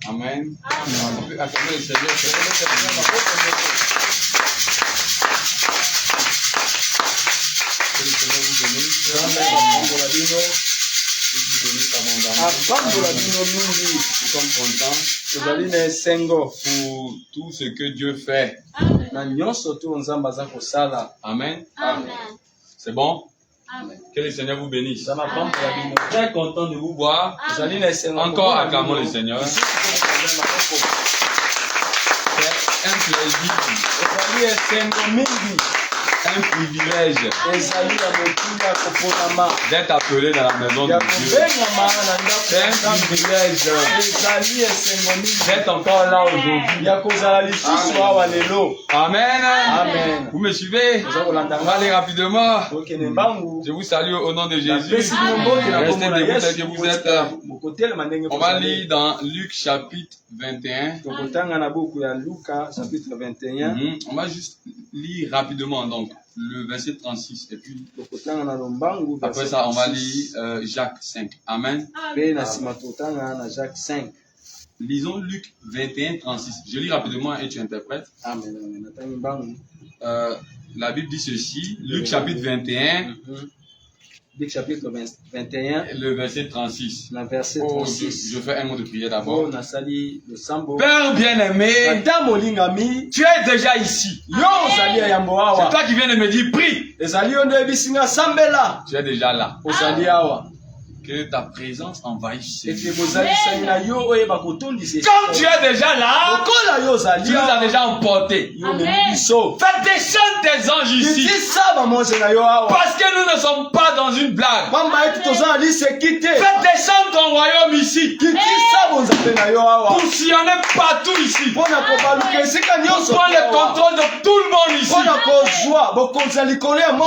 Amen. Amen. Acclamez le Seigneur. Que le Seigneur vous bénisse. Nous sommes contents pour tout ce que Dieu fait. Amen. Amen. C'est bon? Amen. Que le Seigneur vous bénisse. Très content de vous voir. Encore acclamons le Seigneur. C'est un plaisir. Un privilège d'être appelé dans la maison de Dieu. C'est un privilège d'être encore là aujourd'hui. Amen. Amen. Vous me suivez? On va aller rapidement. Je vous salue au nom de Jésus. Restez debout tel que vous êtes. On va lire dans Luc chapitre 21. On va juste lire rapidement donc le verset 36 et puis après ça on va lire Jacques 5. Amen. Lisons Luc 21, 36. Je lis rapidement et tu interprètes. La Bible dit ceci, Luc chapitre 21. Luc chapitre 21, le verset 36. Je fais un mot de prière d'abord. Père bien-aimé, tu es déjà ici. C'est toi qui viens de me dire prie. Tu es déjà là. Que ta présence envahisse. Comme tu es déjà là, tu nous as déjà emportés. Fais descendre tes anges ici. Parce que nous ne sommes pas dans une blague. Fais descendre ton royaume ici. Pour sillonner partout ici. Pour prendre le contrôle de tout le monde ici.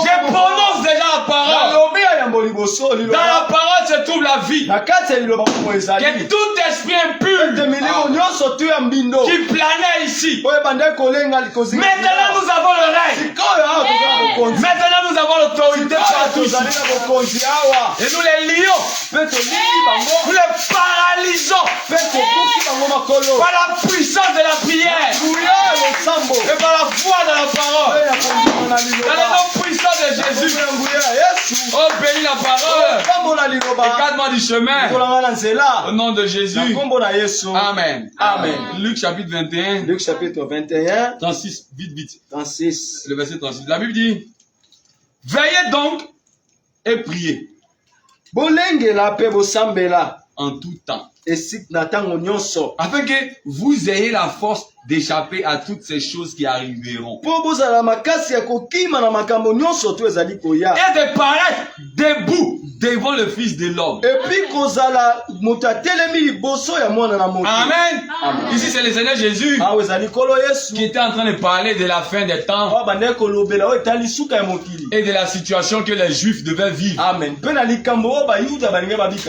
Je prononce déjà la parole. Dans la parole se trouve la vie. Que tout esprit impur qui planait ici. Maintenant nous avons le règne. Maintenant nous avons l'autorité partout ici. Et nous les lions. Nous les paralysons. Par la puissance de la prière. Et par la foi de la parole. Dans le nom puissant de Jésus. Oh, bénis la parole. Écarte-moi du chemin. Au nom de Jésus. Amen. Amen. Luc chapitre 21. Luc chapitre 21. 36. Vite. 36. Le verset 36. La Bible dit, veillez donc et priez en tout temps. Afin que vous ayez la force d'échapper à toutes ces choses qui arriveront. Et de paraître debout devant le Fils de l'homme. Amen. Amen. Ici c'est le Seigneur Jésus qui était en train de parler de la fin des temps et de la situation que les Juifs devaient vivre. Amen.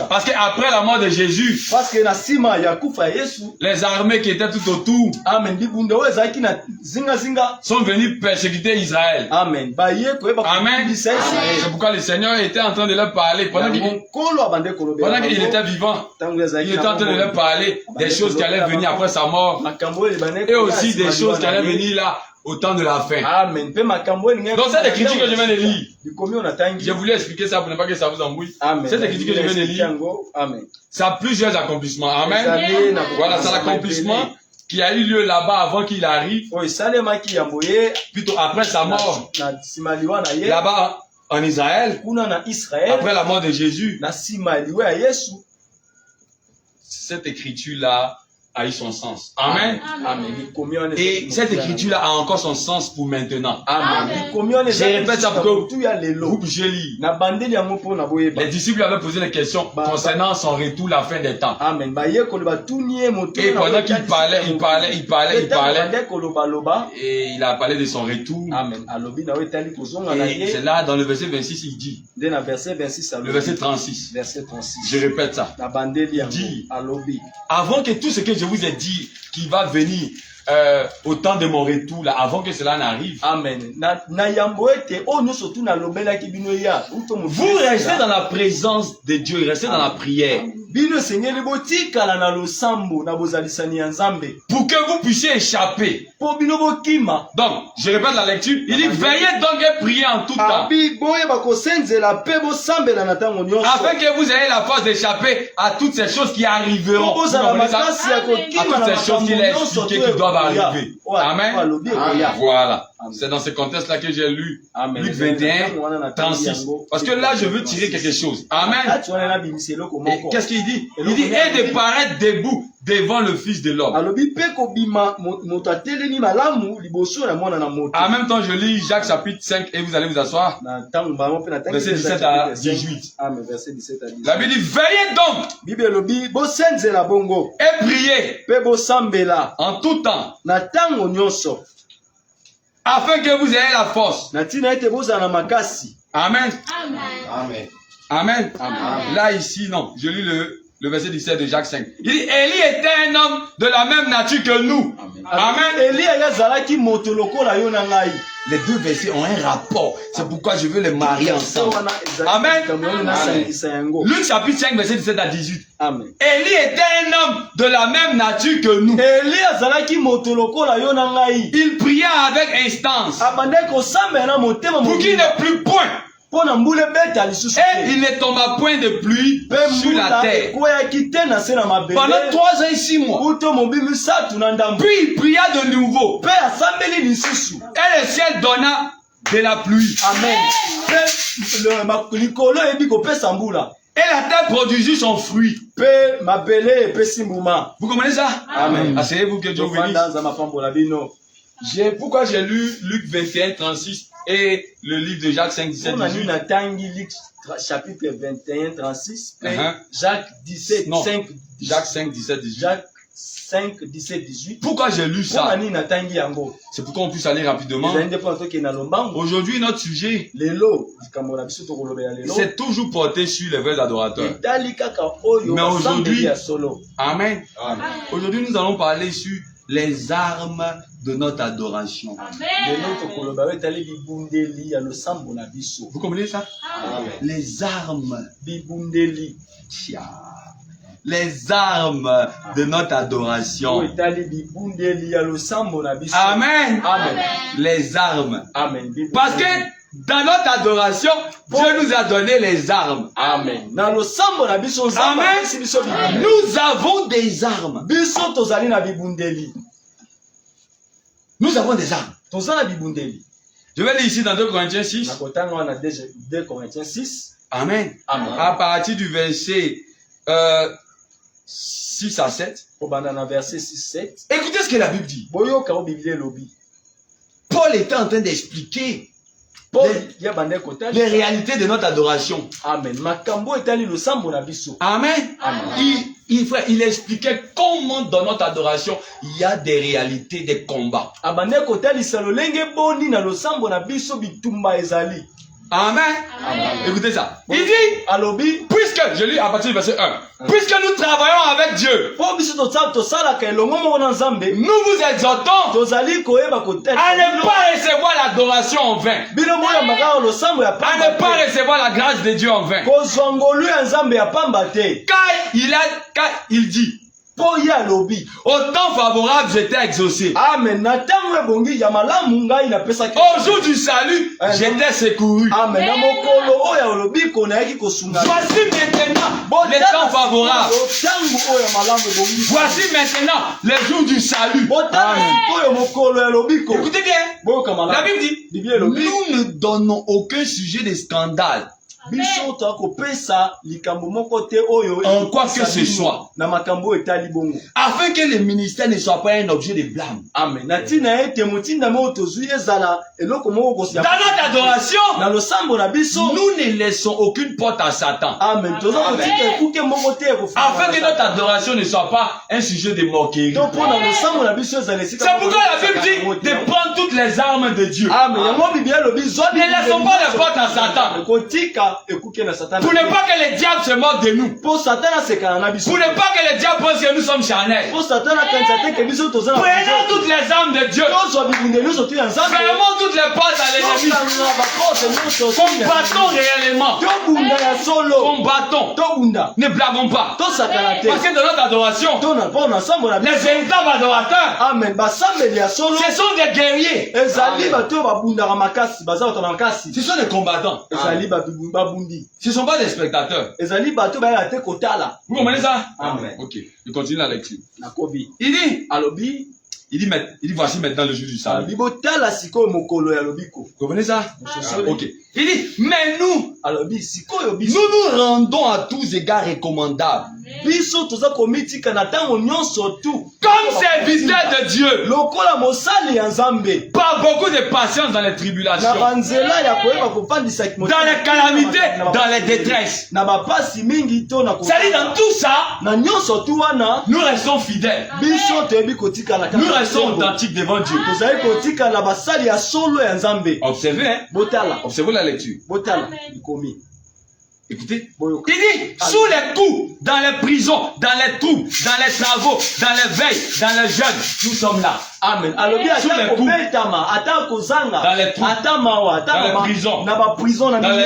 Parce qu'après la mort de Jésus, les armées qui étaient tout autour sont venues persécuter Israël. Amen. Amen. C'est pourquoi le Seigneur était en train de leur parler pendant qu'il était vivant. Il était en train de leur parler des choses qui allaient venir après sa mort et aussi des choses qui allaient venir là au temps de la fin. Amen. Donc cette écriture que je viens de lire, je voulais expliquer ça pour ne pas que ça vous embrouille. Cette écriture que je viens de lire, ça a plusieurs accomplissements. Amen. Voilà, c'est l'accomplissement qui a eu lieu là-bas avant qu'il arrive, plutôt après sa mort, là-bas en Israël, après la mort de Jésus. Cette écriture-là a eu son sens. Amen. Amen. Et cette écriture-là a encore son sens pour maintenant. Amen. Je répète ça pour que vous puissiez lire. Les disciples avaient posé des questions concernant son retour, la fin des temps. Amen. Et pendant qu'il parlait, il parlait. Et il a parlé de son retour. Amen. Et c'est là, dans le verset 26, il dit. Le verset 36. Je répète ça. Il dit, avant que tout ce que je vous ai dit qui va venir au temps de mon retour, là, avant que cela n'arrive, Amen. vous restez dans la présence de Dieu, restez dans la prière. pour que vous puissiez échapper. Donc, je répète la lecture. Il dit, veillez donc et priez en tout temps. Afin que vous ayez la force d'échapper à toutes ces choses qui arriveront. À toutes ces choses qu'il a expliquées qui doivent arriver. Amen. Voilà. C'est dans ce contexte-là que j'ai lu Luc 21, 36. Parce que là, je veux tirer quelque chose. Amen. Et qu'est-ce qu'il dit? Il dit, et de paraître debout devant le Fils de l'homme. En même temps, je lis Jacques chapitre 5 et vous allez vous asseoir. Verset 17 à 18. La Bible dit, veillez donc et priez en tout temps afin que vous ayez la force. Amen. Amen. Amen. Là, ici, non. Je lis le verset 17 de Jacques 5. Il dit, Élie était un homme de la même nature que nous. Amen. Les deux versets ont un rapport. C'est pourquoi je veux les marier ensemble. Amen. Luc chapitre 5, verset 17 à 18. Amen. Élie était un homme de la même nature que nous. Il pria avec instance pour qu'il n'ait plus point. Et il ne tomba point de pluie sur la terre pendant 3 ans et 6 mois. Puis il pria de nouveau. Et le ciel donna de la pluie. Amen. Et la terre produisit son fruit. Vous comprenez ça? Amen. Asseyez-vous que Dieu vous bénisse. Pourquoi j'ai lu Luc 21, 36 et le livre de Jacques 5, 17, 18? Chapitre 21, 36, Jacques 17, non. 5, Jacques 5, 17, 18. Jacques 5, 17, 18. Pourquoi j'ai lu ça? C'est pour qu'on puisse aller rapidement. Aujourd'hui, notre sujet, c'est toujours porté sur les vrais adorateurs. Mais aujourd'hui, Amen. Aujourd'hui, nous allons parler sur les armes de notre adoration. Vous comprenez ça? Amen. Les armes. Les armes de notre adoration. Amen. Amen. Les armes. Amen. Parce que dans notre adoration, Dieu nous a donné les armes. Amen. Amen. Nous avons des armes. Nous avons des armes. Je vais lire ici dans 2 Corinthiens 6. Amen. Amen. À partir du verset 6 à 7. Écoutez ce que la Bible dit. Paul était en train d'expliquer les réalités de notre adoration. Amen. Amen. Il expliquait comment dans notre adoration il y a des réalités, des combats. Amen. Écoutez ça. Il dit, puisque, je lis à partir du verset 1, puisque nous travaillons avec Dieu, nous vous exhortons à ne pas recevoir l'adoration en vain, à ne pas recevoir la grâce de Dieu en vain. Car il dit, au temps favorable, j'étais exaucé. Amen. Au jour du salut, j'étais secouru. Amen. Voici maintenant les temps favorables. Voici maintenant les jours du salut. Écoutez bien. La Bible dit, nous ne donnons aucun sujet de scandale. En quoi que ce soit, afin que le ministère ne soit pas un objet de blâme. Amen. Dans notre adoration, nous ne laissons aucune porte à Satan. Amen. Afin que notre adoration ne soit pas un sujet de moquerie. C'est pourquoi la Bible dit de prendre toutes les armes de Dieu. Amen. Ne laissons pas les portes à Satan. Pour ne pas que le diable se moque de nous. Pour ne pas que le diable pense que nous sommes charnels. Prenons toutes les armes de Dieu. Fermons toutes les portes à l'ennemi. Combattons réellement. Combattons. Ne blaguons pas. Parce que dans notre adoration, les véritables adorateurs, ce sont des guerriers. Ce sont des combattants. Ce ne sont pas des spectateurs. Vous comprenez ça? Amen. Ok, je continue la lecture. Il dit voici maintenant le jour du salut. Vous comprenez ça? Ok. Il dit, mais nous nous rendons à tous égards recommandables. Comme serviteurs de Dieu. Par beaucoup de patience dans les tribulations. Dans les calamités, dans les détresses. C'est-à-dire dans tout ça, nous restons fidèles. Nous restons authentiques devant Dieu. Observez, hein? Observez la lecture. Écoutez, il dit, sous les coups, dans les prisons, dans les trous, dans les travaux, dans les veilles, dans les jeûnes, nous sommes là. Amen. Sous les coups, dans les trous, dans les prisons, dans les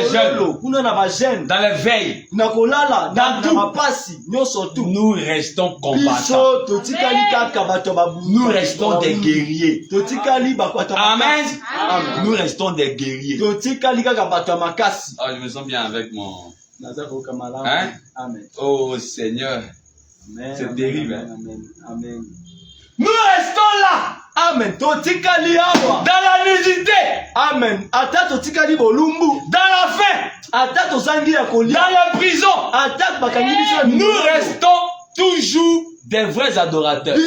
jeûnes, dans les veilles, dans tout, nous restons combattants. Nous restons des guerriers. Amen. Nous restons des guerriers. Ah, je me sens bien avec mon... Hein? Oh Seigneur, c'est terrible. Hein? Amen. Nous restons là. Amen. Dans la nudité. Amen. Dans la faim. Dans la prison. Nous restons toujours des vrais adorateurs.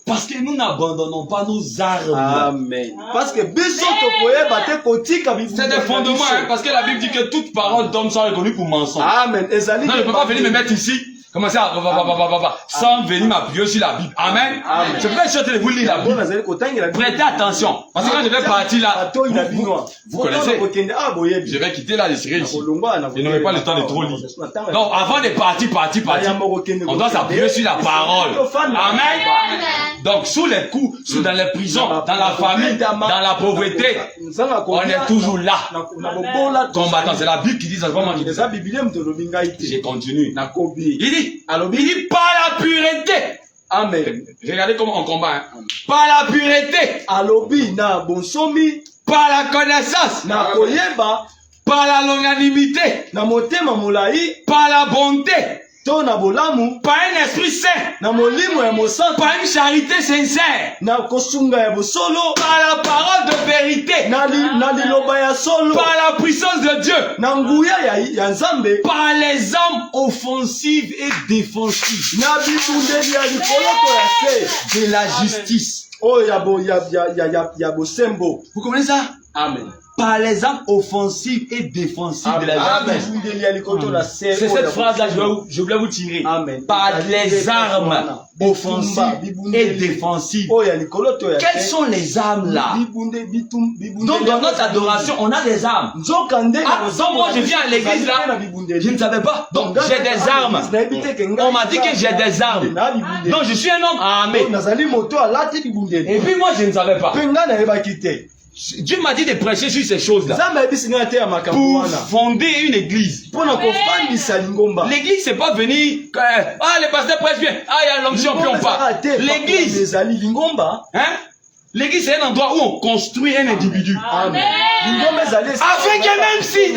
Parce que nous n'abandonnons pas nos armes. Amen. Parce que c'est des fondements, hein, parce que la Bible dit que toute parole d'homme sont reconnues pour mensonge. Amen. Non, je ne peux pas venir me mettre ici. Commencez à sans venir m'appuyer sur la Bible. Amen. Je vais chercher de vous lire la Bible. Prêtez attention. Parce que quand je vais partir là, vous connaissez. Je vais quitter là, je serai ici. Je n'aurai pas le temps de trop lire. Donc, avant de partir, on doit s'appuyer sur la parole. Amen. Donc, sous les coups, dans les prisons, dans la famille, dans la pauvreté, on est toujours là. Combattant. C'est la Bible qui dit ça. Je continue. Il dit par la pureté. Amen. Regardez comment on combat. Hein. Par la pureté. Par la connaissance. Par la longanimité. Par la bonté. Par un esprit saint. Par une charité sincère. Par la parole de vérité. Par la puissance de Dieu. Par les armes offensives et défensives. De la justice. Vous comprenez ça? Amen. Par les armes offensives et défensives de la justice. C'est cette phrase-là que je voulais vous tirer. Amen. Par les armes offensives et défensives. Quelles sont les armes là? Donc dans notre adoration, on a des armes. Donc moi je viens à l'église là, je ne savais pas. Donc j'ai des armes. On m'a dit que j'ai des armes. Donc je suis un homme armé. Et puis moi je ne savais pas. Dieu m'a dit de prêcher sur ces choses-là. Pour fonder une église. L'église, c'est pas venir. Le pasteur prêche bien. Il y a l'onction, puis on part. L'église. Hein? L'église, c'est un endroit où on construit un individu. Amen. Afin que même s'il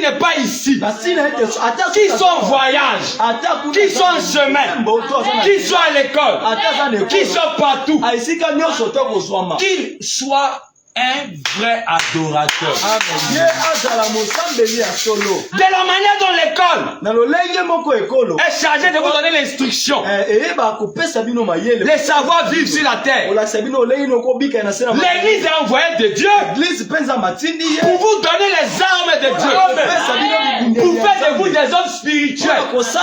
n'est pas ici, qu'il soit en voyage, qu'il soit en chemin, qu'il soit à l'école, qu'il soit partout, qu'il soit un vrai adorateur. De la manière dont l'école est chargée de vous donner l'instruction, les savoir vivre sur la terre. L'église est envoyée de Dieu pour vous donner les armes de Dieu, pour faire de vous des des hommes spirituels. Pour ôter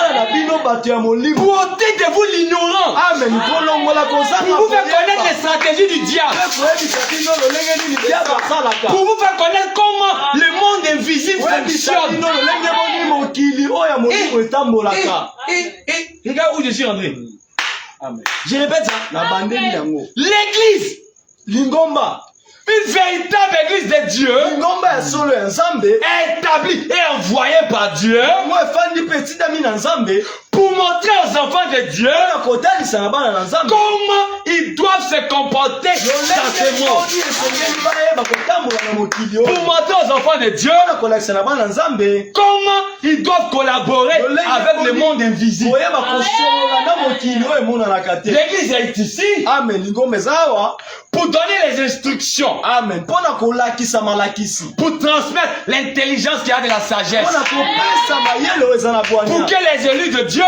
de vous l'ignorant. Amen. Pour vous faire connaître les stratégies du diable. Pour vous faire connaître comment le monde invisible fonctionne. Regarde où je suis rentré. Amen. Je répète ça. L'église. Lingomba. Une véritable église de Dieu établie et envoyée par Dieu pour montrer aux enfants de Dieu comment ils doivent se comporter dans ce monde. Pour montrer aux enfants de Dieu comment ils doivent collaborer avec le monde invisible. L'église est ici pour donner les instructions. Amen. Pour transmettre l'intelligence qu'il y a de la sagesse. Pour que les élus de Dieu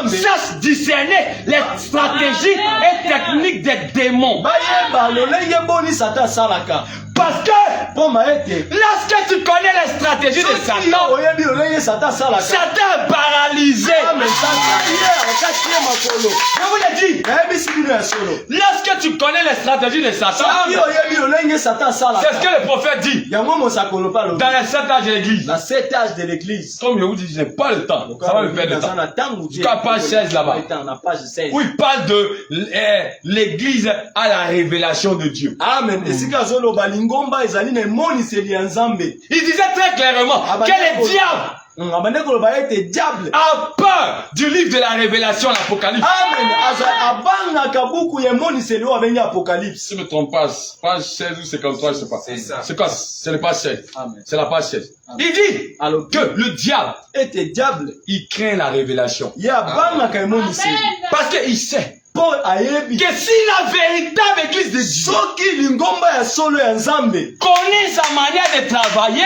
sachent discerner les stratégies et techniques des démons. Parce que lorsque tu connais les stratégies de Satan, Satan est paralysé. Je vous l'ai dit. Lorsque tu connais les stratégies de Satan, c'est ce que le prophète dit dans les 7 âges de l'église. Comme je vous dis, je n'ai pas le temps. Ça va me perdre le temps. Jusqu'à page 16 là-bas. Où il parle de l'église à la révélation de Dieu. Amen. Il disait très clairement que le diable a peur du livre de la révélation, l'Apocalypse. Si je ne me trompe pas, page 16 ou 53, je ne sais pas. C'est quoi? C'est le page 16. C'est la page 16. Il dit que le diable, il craint la révélation. Parce qu'il sait que si la véritable église de Dieu connaît sa manière de travailler,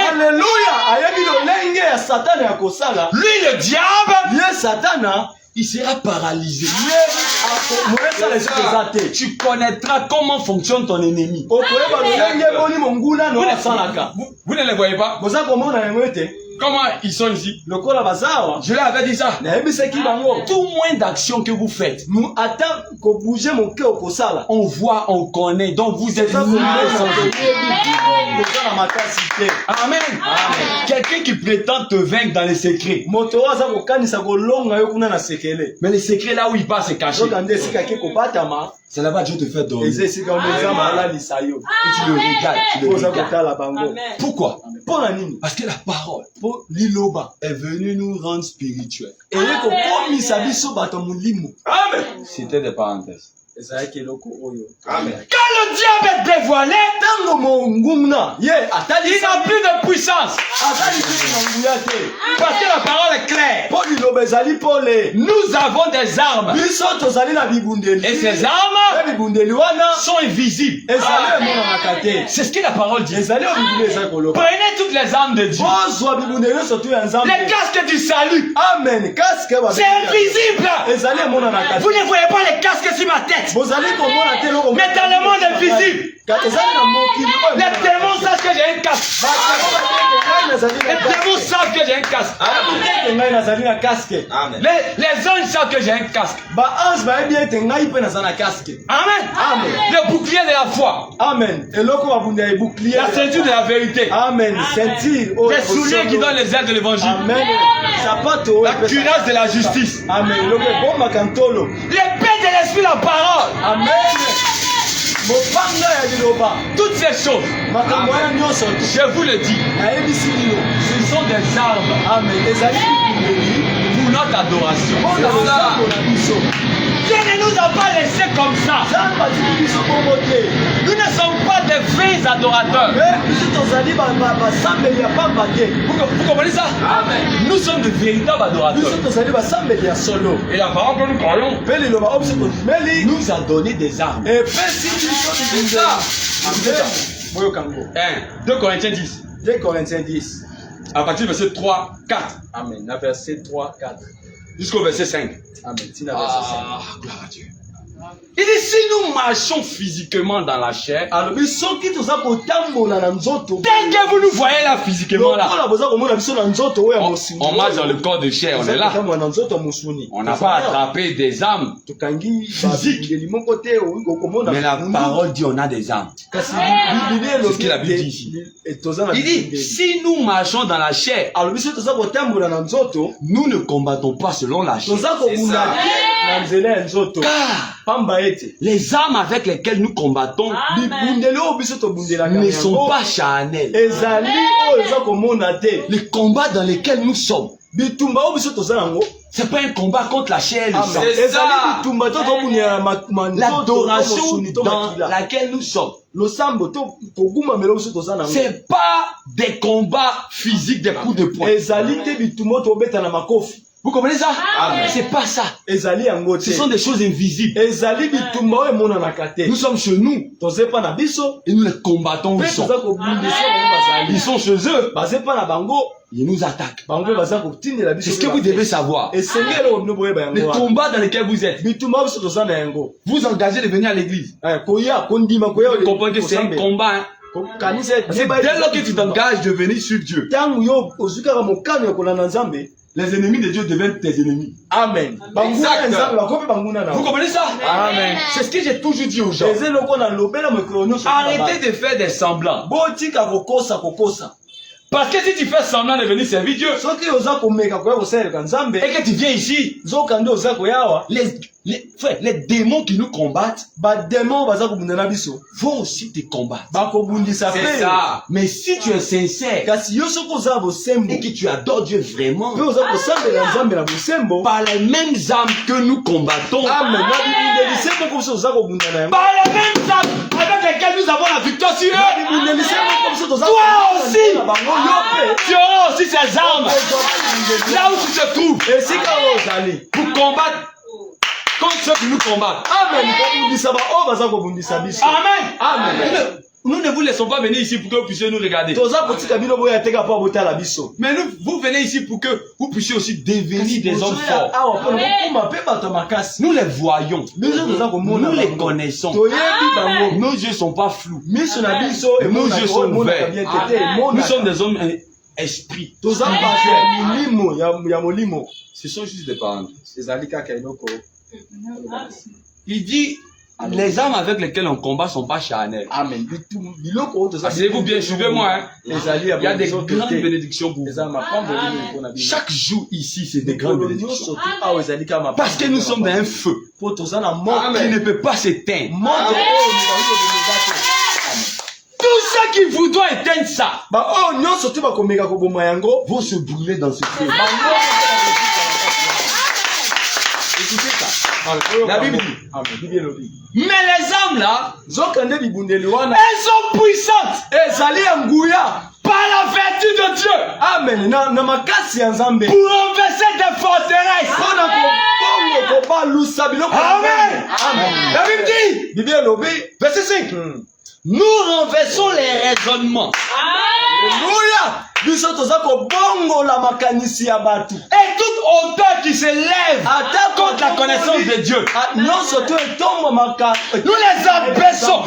lui le diable, il sera paralysé. Tu connaîtras comment fonctionne ton ennemi. Vous ne les voyez pas? Comment ils sont ici? Je leur avais dit ça. Tout moins d'action que vous faites, on voit, on connaît, donc vous êtes Amen. Quelqu'un qui prétend te vaincre dans les secrets. Mais les secrets là où il passe, c'est caché. C'est là-bas que Dieu te fait dormir. Et tu le regardes. Pourquoi? Parce que la parole est venue nous rendre spirituels. Amen. C'était des parenthèses. Amen. Quand le diable est dévoilé, il n'a plus de puissance. Parce que la parole est claire. Nous avons des armes. Et ces armes sont invisibles. C'est ce que la parole dit. Prenez toutes les armes de Dieu. Les casques du salut. C'est invisible. Vous ne voyez pas les casques sur ma tête. Mais dans le monde invisible, les démons savent que j'ai un casque. Les démons savent que j'ai un casque. Les anges savent que j'ai un casque. Amen. Le bouclier de la foi. Amen. La ceinture de la vérité. Amen. Les souliers qui donnent les ailes de l'évangile. Amen. La cuirasse de la justice. Amen. L'épée de l'esprit, la parole. Amen. Toutes ces choses, je vous le dis, ce sont des armes pour notre adoration. Dieu ne nous a pas laissés comme ça. Nous ne sommes pas des vrais adorateurs. Vous comprenez ça? Amen. Nous sommes de véritables adorateurs. Et la parole que nous croyons nous a donné des armes. 2 Corinthiens 10. 2 Corinthiens 10. À partir du verset 3, 4. Amen. Verset 3, 4. Jusqu'au verset 5. Amen. Gloire à Dieu. Il dit, si nous marchons physiquement dans la chair, tel que vous nous voyez là physiquement là, on marche dans le corps de chair, on est là. On n'a pas attrapé des âmes physiques. Mais la parole dit on a des âmes. C'est ce qu'il a dit ici. Il dit, si nous marchons dans la chair, nous ne combattons pas selon la chair. Car les armes avec lesquelles nous combattons ne sont pas charnelles. Les combats dans lesquels nous sommes, c'est pas un combat contre la chair et le sang. C'est ça. L'adoration dans laquelle nous sommes, c'est pas des combats physiques, des coups de poing. Vous comprenez ça? C'est pas ça. Ce sont des choses invisibles. Nous sommes chez nous. Et nous les combattons où ils sont. Ils sont chez eux. Ils nous attaquent. C'est ce que vous devez savoir. Les combats dans lesquels vous êtes. Vous engagez de venir à l'église. Vous comprenez que c'est un combat. Hein? C'est dès lors que tu t'engages de venir suivre Dieu, les ennemis de Dieu deviennent tes ennemis. Amen. Vous comprenez ça? Amen. C'est ce que j'ai toujours dit aux gens. Arrêtez de faire des semblants. Parce que si tu fais semblant de venir servir Dieu, et que tu viens ici, les démons qui nous combattent vont aussi te combattre. C'est ça. Mais si tu es sincère et que tu adores Dieu vraiment, par les mêmes âmes que nous combattons, par les mêmes âmes avec lesquelles nous avons la victoire sur eux, toi aussi, tu auras aussi ces armes là où tu te trouves pour combattre contre ceux qui nous combattent. Amen. Amen. Nous ne vous laissons pas venir ici pour que vous puissiez nous regarder. Mais vous venez ici pour que vous puissiez aussi devenir des hommes forts. Nous les voyons. Nous les connaissons. Nos yeux ne sont pas flous. Nos yeux sont ouverts. Nous sommes des hommes esprits. Ce sont juste des paroles. Il dit, les armes avec lesquelles on combat ne sont pas charnelles. Amen. Asseyez-vous bien, suivez-moi. Hein. Il y a des grandes bénédictions pour vous. Chaque jour ici, c'est des grandes bénédictions. Parce que nous sommes dans un feu qui ne peut pas s'éteindre. Tous ceux qui voudront éteindre ça vont se brûler dans ce feu. Écoutez ça. La Bible dit. Mais les âmes là, elles sont puissantes. Par la vertu de Dieu. Amen. Pour renverser des forteresses. Amen. La Bible dit. Verset 5. Nous renversons les raisonnements. Alléluia. Et toute hauteur qui se lève contre la connaissance de Dieu, nous les abaissons.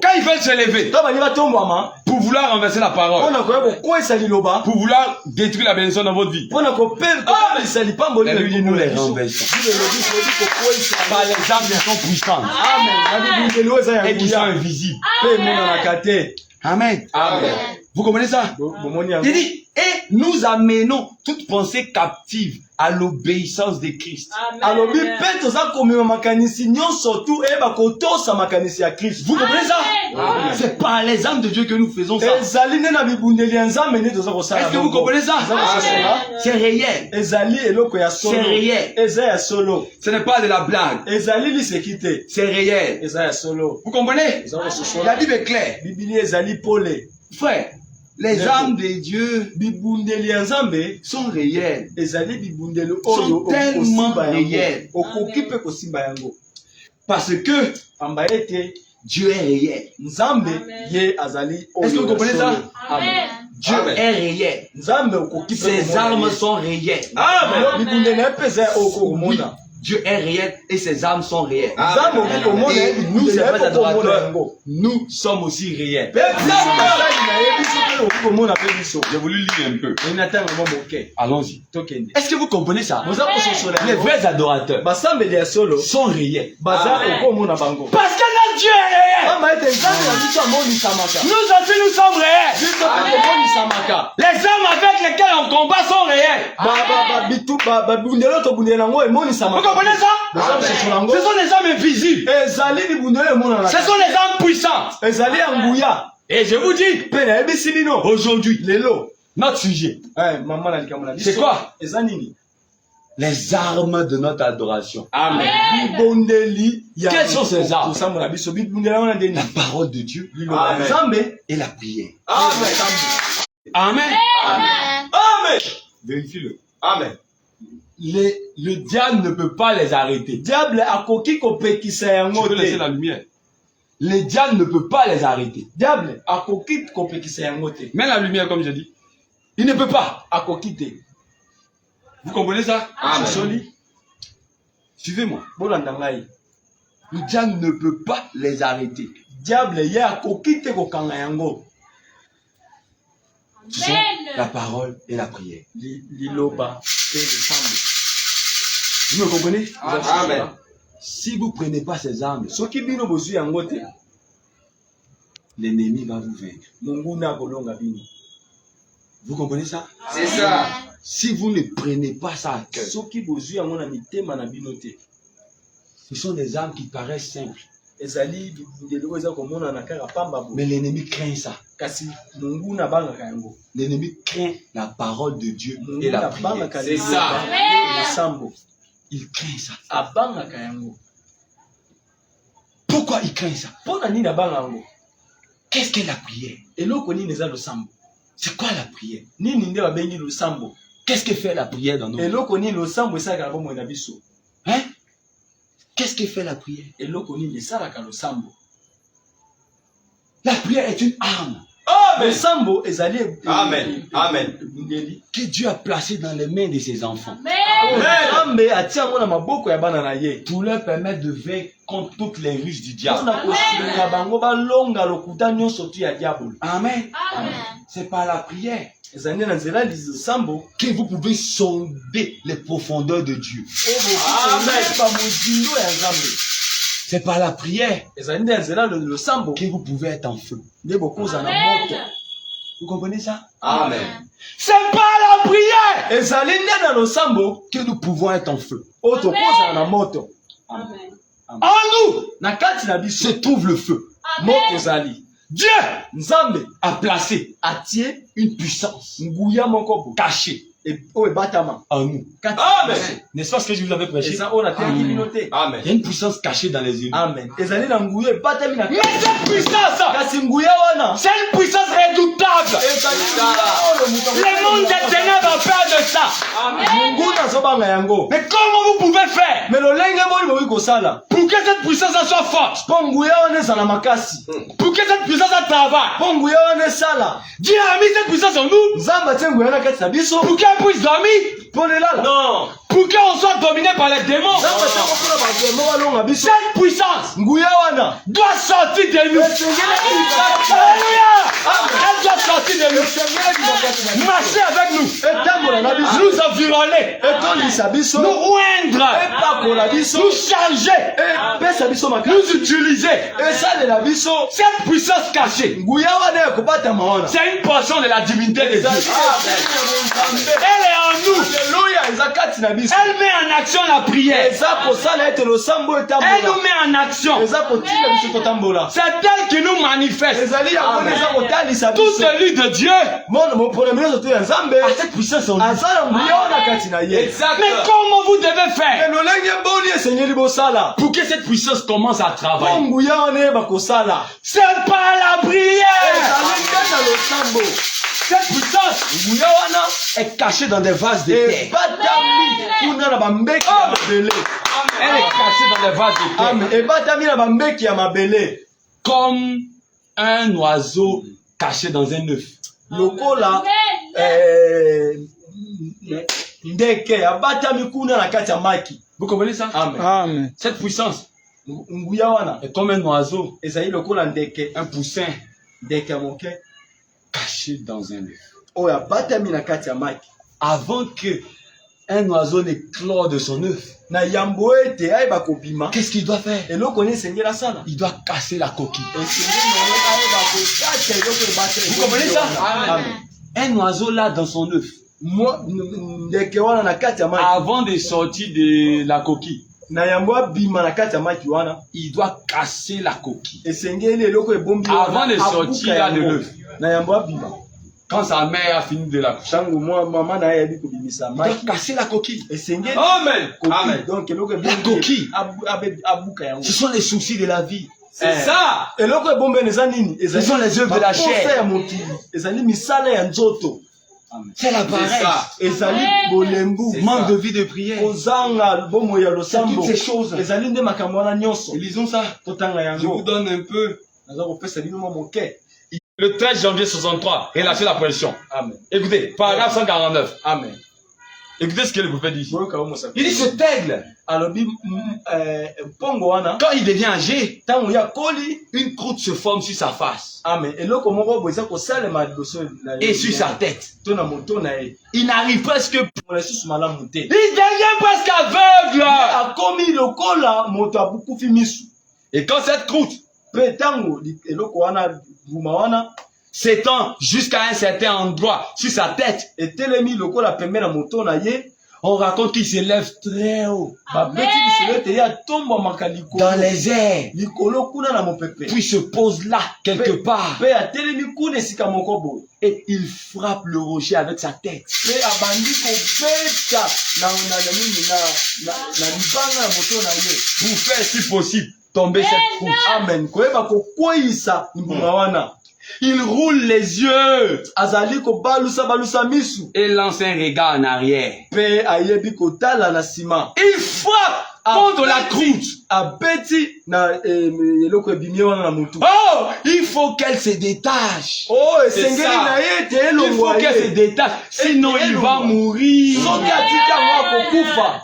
Quand ils veulent se lever pour vouloir renverser la parole, pour vouloir détruire la bénédiction dans votre vie, nous les renversons par les âmes qui sont puissantes et qui sont invisibles. Amen. Amen. Vous comprenez ça? Il dit, et nous amenons toute pensée captive à l'obéissance de Christ. Vous comprenez ça? C'est par les âmes de Dieu que nous faisons ça. Est-ce que vous comprenez ça? C'est réel. C'est réel. Ce n'est pas de la blague. C'est réel. Vous comprenez? La Bible est claire. Frère, les âmes de Dieu sont réelles. Sont tellement réelles. Parce que Dieu est réel. Est-ce que vous comprenez ça? Amen. Dieu est réel. Ses armes sont réelles. Amen. Oui, Dieu est réel et ses armes sont réelles. Et nous, les vrais adorateurs, nous sommes aussi réels. J'ai voulu lire un peu. Allons-y. Est-ce que vous comprenez ça? Les vrais adorateurs sont réels. Parce que notre Dieu est réel. Nous aussi nous sommes réels. Les armes avec lesquelles on combat sont réelles. Vous comprenez ça? Ce sont des armes invisibles. Ce sont des armes puissantes. Et je vous dis, aujourd'hui, notre sujet, c'est quoi? Les armes de notre adoration. Amen. Quelles sont ces armes? La parole de Dieu. Amen. Et la prière. Amen. Amen. Amen. Vérifie-le. Amen. Le diable ne peut pas les arrêter. Tu peux laisser la lumière. Le diable ne peut pas les arrêter. Mets la lumière comme je dis. Il ne peut pas. Vous comprenez ça? Amen. Suivez-moi. Le diable ne peut pas les arrêter. Ce sont la parole et la prière. Vous me comprenez? Amen. Si vous ne prenez pas ces armes, l'ennemi va vous vaincre. Vous comprenez ça? C'est ça. Si vous ne prenez pas ça à cœur, ce sont des armes qui paraissent simples. Mais l'ennemi craint ça. L'ennemi craint la parole de Dieu et la prière. C'est ça. Il craint ça. Pourquoi il craint ça? Qu'est-ce qu'est la prière? C'est quoi la prière? Qu'est-ce que fait la prière dans nos vies? Hein? Qu'est-ce que fait la prière? La prière est une arme. Amen. Amen. Que Dieu a placée dans les mains de ses enfants. Pour leur permettre de vaincre contre toutes les ruses du diable. Amen. C'est par la prière que vous pouvez sonder les profondeurs de Dieu. C'est par la prière que vous pouvez être en feu. Vous comprenez ça? Amen. C'est par la prière que nous pouvons être en feu. En nous se trouve le feu. Dieu a placé une puissance cachée en nous. Amen. N'est-ce pas ce que je vous avais prêché? Amen. Il y a une puissance cachée dans les élus. Amen. Mais cette puissance, c'est une puissance redoutable. Le monde des ténèbres a peur de ça. Mais comment vous pouvez faire pour que cette puissance soit forte? Pour que cette puissance travaille? Dieu a mis cette puissance en nous pour qu'elle puisse dormir. Non. Pour qu'on soit dominé par les démons. Cette puissance doit sortir de nous. Alléluia. Elle doit sortir de nous. Marcher avec nous. Nous environner. Nous oindre. Nous charger. Nous utiliser. Cette puissance cachée, c'est une portion de la divinité de Dieu. Elle est en nous. Elle met en action la prière. Elle nous met en action. C'est elle qui nous manifeste. Tout celui de Dieu a cette puissance en nous. Mais comment vous devez faire pour que cette puissance commence à travailler? C'est par la prière. Cette puissance est cachée dans des vases de terre. Elle est cachée dans des vases de terre. Comme un oiseau caché dans un œuf. lokola ndeke abatami kuna na kati ya maki. Vous comprenez ça? Amen. Amen. Cette puissance Nguya wana est comme un oiseau, ezali lokola ndeke, un poussin ndeke moke caché dans un œuf. oyo abatami na kati ya maki. Avant que un oiseau n'éclore de son œuf, Na yambo ete ayeba kobima, qu'est-ce qu'il doit faire? eloko ni esengela sana. Il doit casser la coquille. Vous comprenez ça? Amen. Un oiseau là dans son œuf, Ndeke wana na kati ya maki, avant de sortir de la coquille, na yambo abima na kati ya maki wana, il doit casser la coquille. esengeli eloko ebombi Avant de sortir là de l'œuf. na yambo abima. Quand sa mère a fini de la coucher, Tangu mama na ye yabi kobimisa il doit maki, casser la coquille. esengeli Amen. coquille. Donc eloko La coquille. abuka yango. Ce sont les soucis de la vie. C'est ça. Eloko ebombe eza nini? Ce sont les œuvres de la chair. ya mokili. Ezali misala ya nzoto. C'est la paresse. Ezali bolembu. Manque de vie de prière. Kozanga bomo ya losambo. Toutes ces choses. Ezali nde makambo wana nyonso. Et lisons ça. Totanga Je vous yango. donne un peu. Naza kopesa bino moke. Le 13 janvier 63, relâchez la pression. Amen. Écoutez, paragraphe 149. Amen. Écoutez ce que le prophète dit. Boyoka omo sa. Il dit ce aigle, Alobi pongo wana quand il devient âgé, tango ya koli. une croûte se forme sur sa face Amen. Eloko moko boza kosalema liboso na ye. et sur sa tête. To na moto na ye. Il n'arrive presque plus. Mona susu malamu te. Il devient presque aveugle. Akomi lokola moto abukufi misu. Et quand cette croûte Pe tango eloko wana buma wana s'étend jusqu'à un certain endroit sur sa tête, etelemi lokola pembe na moto na ye, on raconte qu'il s'élève très haut babeti biso te ya tomba makaliko dans les airs, likolo kuna na mopepe. puis se pose là quelque part Pe atelemi kuna esika moko boye. et il frappe le rocher avec sa tête. Pe abandi kobeta na nini na libanga na moto na ye. Pour faire si possible tomber cette croûte. Amen. Koyeba kokweyisa mbuma wana. Il roule les yeux Azali balusa misu. et lance un regard en arrière. Pe ayebi kotala na sima. Il frappe contre la croûte. Abeti na eloko ebimi wana na mutu. Oh, il faut qu'elle se détache. Oh, C'est esengeli ça. na ye te Il faut elongwa qu'elle se ye. détache, sinon il va mourir. Soki atika ngo akokufa.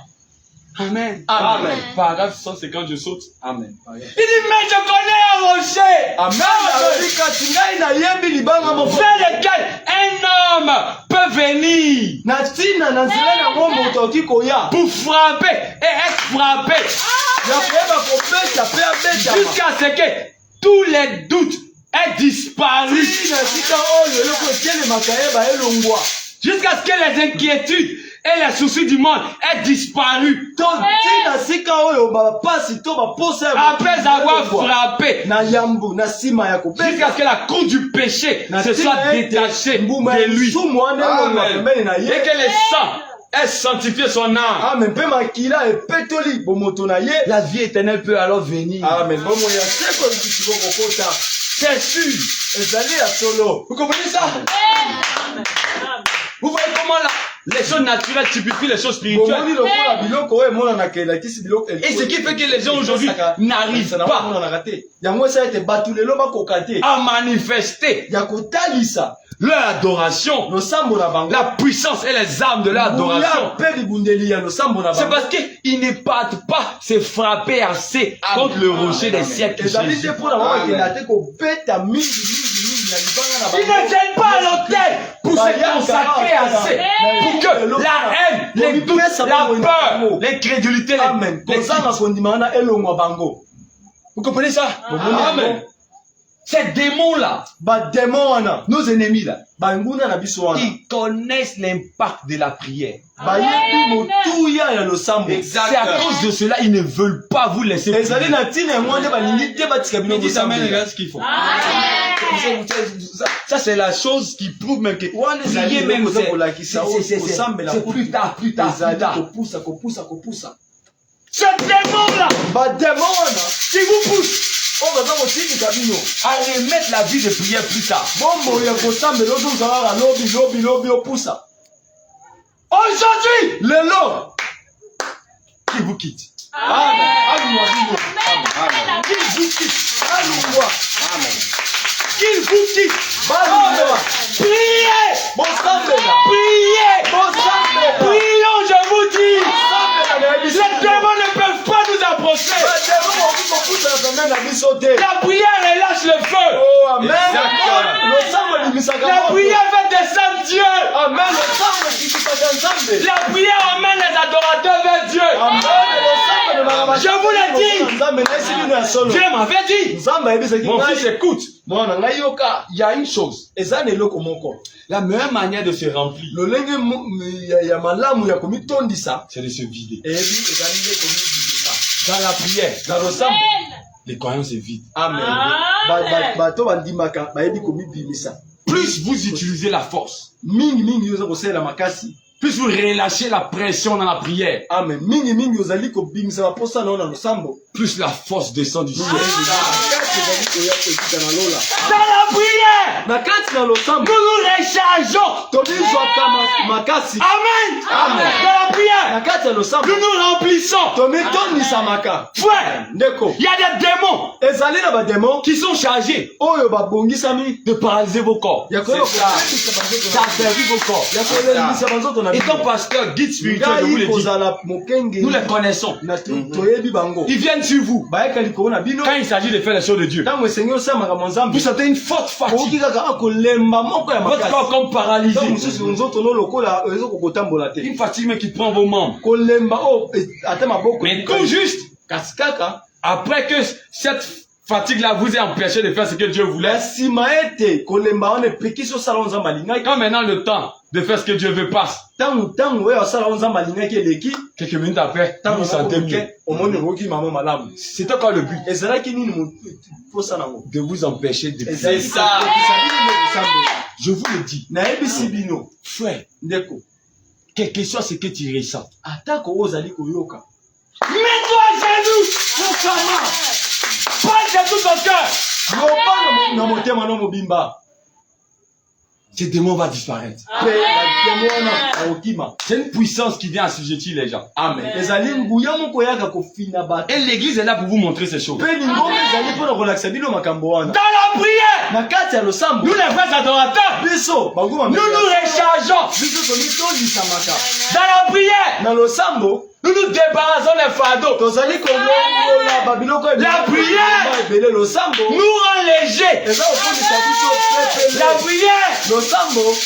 Amen. Amen. Paragraphe 150, je saute. Amen. Il dit, mais je connais un rocher Amen. Alobi kati ngai na yebi libanga moko. vers lequel un homme peut venir Na tina na nzela yango moto oki koya. pour frapper et être frappé Ya koyeba kobeta pe abeta. jusqu'à ce que tous les doutes aient disparu, Tina sika oyo eloko etelemaka ye ba elongwa. jusqu'à ce que les inquiétudes et les soucis du monde aient disparu. To tina sika oyo ba pasi to ba posa ya Après avoir frappé, na yambu na sima ya kobeta. jusqu'à ce que la croûte du péché Na se soit tina ete détachée mbuma de ya lui. lisumu wana elongwa Amen. pembeni na Et ye. que le sang ait sanctifié son âme. Amen. Pe makila epetoli bomoto na ye. La vie éternelle peut alors venir. Amen. Bomo ya seko likitiko kokota. C'est sûr. Ezali ya solo. Vous comprenez ça? Vous voyez comment là, les choses naturelles typifient les choses Bomoni spirituelles. lokola biloko oyo emonana ke elakisi biloko. Et ce qui fait que les gens aujourd'hui n'arrivent pas emonanaka te. Yango esa ete bato lelo bakoka te. à manifester Ya kotalisa leur adoration, losambo na bango. la puissance et les armes de leur adoration. Pe libundeli ya losambo na C'est bango. parce qu'ils ne partent pas se frapper assez contre le rocher des siècles. Ezali Jésus. te mpona bango akenda te kobeta mingi na libanga na Ils bango. ne viennent pas à l'autel pour se consacrer assez, pour que la haine, les doutes, la peur, l'incrédulité, Amen. les Kozanga kondima na elongwa bango. Vous comprenez ça? Amen. Ces démons-là, Bademo wana. nos ennemis là, Banguna na biso wana. ils connaissent l'impact de la prière. Bayebi motuya ya losambo. C'est à cause de cela ils ne veulent pas vous laisser prier. Ezali na tina yango nde balingi te batika bino Ils disent losambo. amen, regarde ce qu'ils font. Ça c'est la chose qui prouve même que Wana ezali prier même eloko kolakisa osambela c'est plus tard, plus tard, plus ezali tard. kopusa. Ce démon-là Bademo wana. qui vous pousse Oyo baza kotindika bino. à remettre la vie de prière plus tard. Bombo ya kosambela ozozala lobi opusa. Aujourd'hui, Lelo. qui vous quitte. Amen. Alungwa bino. Qu'il vous quitte. Alungwa. Qu'il vous quitte. Balungwa. Priez. Priez. Prions, je vous dis. Les démons ne peuvent pas nous approcher. La prière relâche le feu. Oh, amen. La prière fait descendre Dieu. Amen. La prière emmène les adorateurs vers Dieu. Je vous l'ai dit. Dieu m'avait dit. Mon fils, écoute. Il y a une chose. La meilleure manière de se remplir, c'est de se vider. Dans la prière, les croyants se vident. Amen. Plus vous utilisez la force, plus vous relâchez la pression dans la prière, Amen. plus la force descend du ciel. Amen. Dans la prière, nous nous rechargeons. Amen. Dans la prière, nous nous remplissons. Frère, il y a des démons qui sont chargés de paralyser vos corps. D'affaiblir vos corps. Et ton pasteur, guide spirituel, je vous le dis, nous les connaissons. Ils viennent sur vous. Quand il s'agit de faire les choses de Dieu, vous sentez une forte fatigue. Votre corps comme paralysé. Une fatigue mais qui prend vos membres. Mais tout juste, après que cette fatigue-là vous ait empêché de faire ce que Dieu voulait, quand maintenant le temps de faire ce que Dieu veut passe, quelques minutes après, vous vous sentez mieux. C'est encore le but de vous empêcher de prier. C'est ça. Je vous le dis, frère, quel que soit ce que tu ressens, mets-toi à genoux. Parle de tout ton cœur. Ce démon va disparaître. C'est une puissance qui vient assujettir les gens. Amen. Et l'église est là pour vous montrer ces choses. Dans la prière, nous les vrais adorateurs, nous nous rechargeons. Dans la prière, nous nous débarrassons des fardeaux. La prière nous rend légers. La prière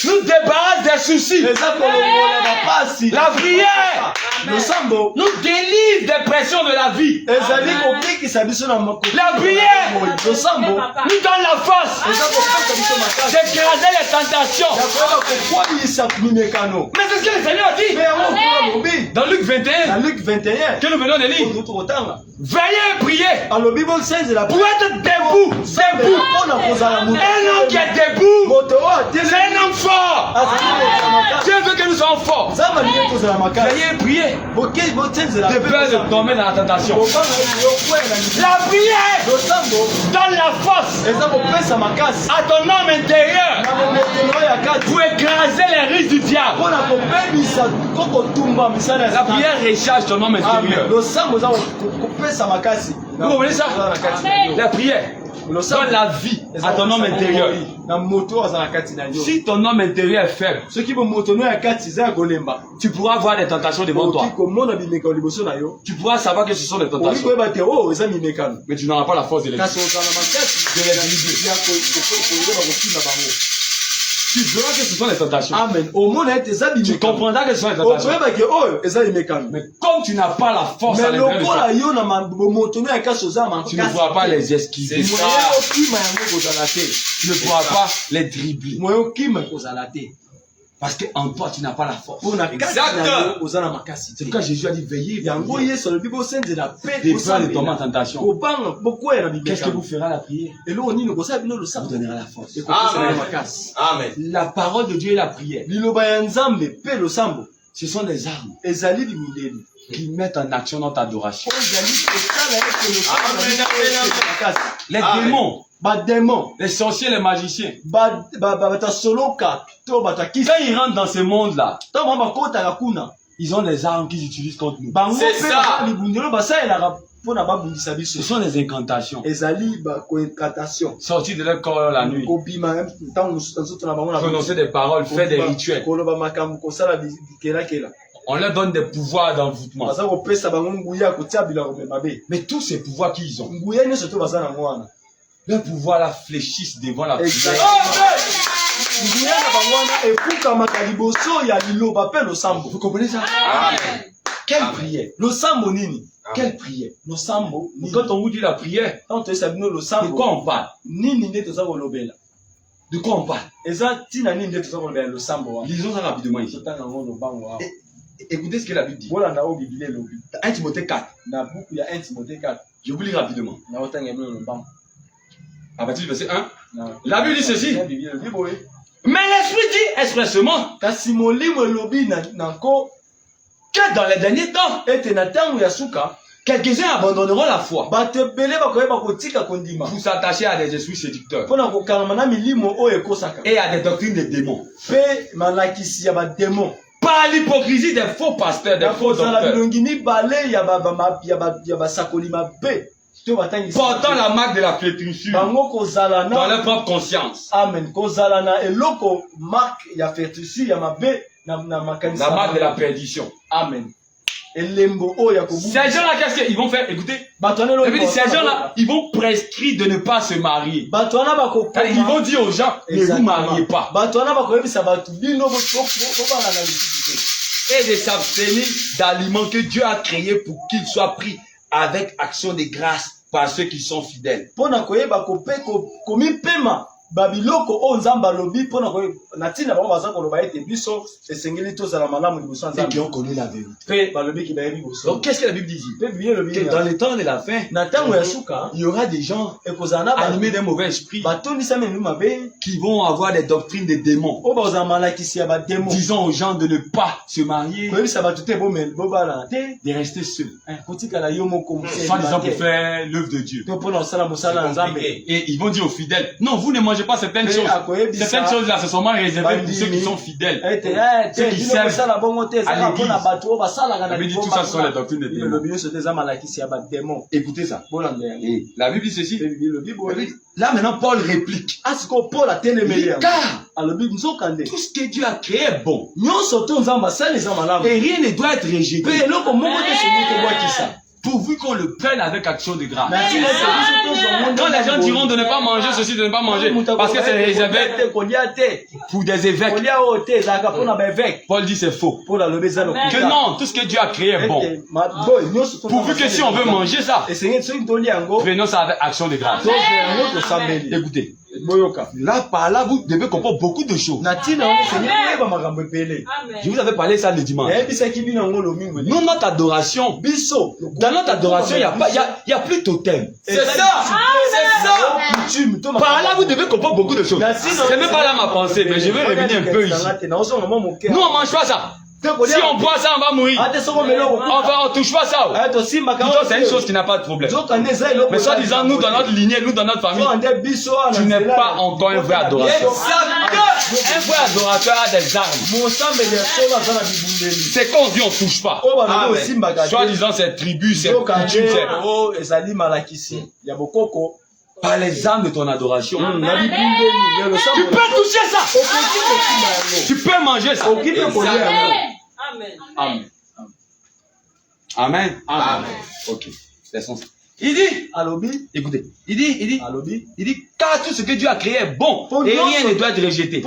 nous débarrasse des soucis. La prière nous délivre des pressions de la vie. La prière nous donne la force d'écraser les tentations. Mais c'est ce que le Seigneur a dit dans Luc 21. Que nous venons de lire. Veillez et priez pour être debout. Un homme qui est debout, c'est un homme fort. Dieu veut que nous soyons forts. Veillez et priez de peur de tomber dans la tentation. La prière donne la force à ton homme intérieur pour écraser les risques du diable. La prière recharge ton homme intérieur. Vous comprenez ça? La prière donne la vie à ton homme intérieur. Si ton homme intérieur est faible, tu pourras voir des tentations devant toi. Tu pourras savoir que ce sont des tentations. Mais tu n'auras pas la force de les tu verras que ce sont des tentations. Amen. Tu comprendras que ce sont des tentations. Mais comme tu n'as pas la force à l'intérieur de toi, tu ne pourras pas les esquiver. Tu ne pourras pas les dribbler. Parce qu'en toi, tu n'as pas la force. Exactement. C'est pourquoi Jésus a dit veillez. Des peurs de tomber en tentation. Qu'est-ce que vous ferez à la prière? Vous donnerez la force. Amen. La parole de Dieu et la prière, ce sont des armes qui mettent en action notre adoration. Les démons, les sorciers, les magiciens, quand ils rentrent dans ce monde-là, ils ont des armes qu'ils utilisent contre nous. C'est ça. Ce sont des incantations. Sortir de leur corps la nuit. Prononcer des paroles, faire des rituels. On leur donne des pouvoirs d'envoûtement. Mais tous ces pouvoirs qu'ils ont, leurs pouvoirs là fléchissent devant la prière. Vous comprenez ça? Quelle prière? Quelle prière? Quand on vous dit la prière, de quoi on parle? De quoi on parle? Lisons ça rapidement ici. Écoutez ce que la Bible dit. 1 Timothée 4. Je vous lis rapidement. À partir du verset 1. La Bible dit ceci. Mais l'Esprit dit expressement que dans les derniers temps, quelques-uns abandonneront la foi pour s'attacher à des esprits séducteurs et à des doctrines de démons. Par l'hypocrisie des faux pasteurs, des faux docteurs, portant la marque de la flétrissure dans leur propre conscience. Amen. La marque de la perdition. Amen. Ces gens-là, qu'est-ce qu'ils vont faire? Écoutez. Ces gens-là, ils vont prescrire de ne pas se marier. Ils vont dire aux gens, ne vous mariez pas. Et de s'abstenir d'aliments que Dieu a créés pour qu'ils soient pris avec action de grâce par ceux qui sont fidèles. Babiloko o nzamba lobi pona ko natina ba baza ko loba ete biso esengeli to zala malamu liboso nzamba qui ont connu la vérité. Pe balobi ki ba yebi boso. Donc qu'est-ce que la Bible dit? Que dans les temps de la fin, il y aura des gens animés d'un mauvais esprit qui vont avoir des doctrines de démons, disant aux gens de ne pas se marier, de rester seuls, soit disant pour faire l'œuvre de Dieu. Et ils vont dire aux fidèles, non, vous ne mangez pas certaines choses. Certaines choses là, ce sont moins réservées pour ceux qui sont fidèles. Ceux qui servent à l'église. La Bible dit tout ça sont les doctrines de démons. Écoutez ça. Et la Bible dit ceci. Là maintenant Paul réplique. Car tout ce que Dieu a créé est bon. Et rien ne doit être rejeté. Pourvu qu'on le prenne avec action de grâce. Quand les gens diront de ne pas manger ceci, de ne pas manger, parce que c'est réservé pour des évêques. Paul dit c'est faux. Que non, tout ce que Dieu a créé est bon. Pourvu que si on veut manger ça, prenons ça avec action de grâce. Écoutez. Là, par là, vous devez comprendre beaucoup de choses. Je vous avais parlé ça le dimanche. Nous, notre adoration, dans notre adoration, il n'y a plus totem. C'est ça! Par là, vous devez comprendre beaucoup de choses. C'est même pas là ma pensée, mais je vais revenir un peu ici. Nous, on ne mange pas ça. Si on boit ça, on va mourir. On touche pas ça. Plutôt, c'est une chose qui n'a pas de problème. Mais soit disant, nous, dans notre lignée, nous, dans notre famille, tu n'es pas encore un vrai adorateur. Un vrai adorateur a des armes. C'est qu'on dit, on ne touche pas. Soit disant, c'est tribu, c'est coutume, par les armes de ton adoration. Tu peux toucher ça. Tu peux manger ça. Amen. Amen. Amen. Ok. Laissons ça. Il dit, écoutez, il dit, car tout ce que Dieu a créé est bon et rien ne doit être rejeté.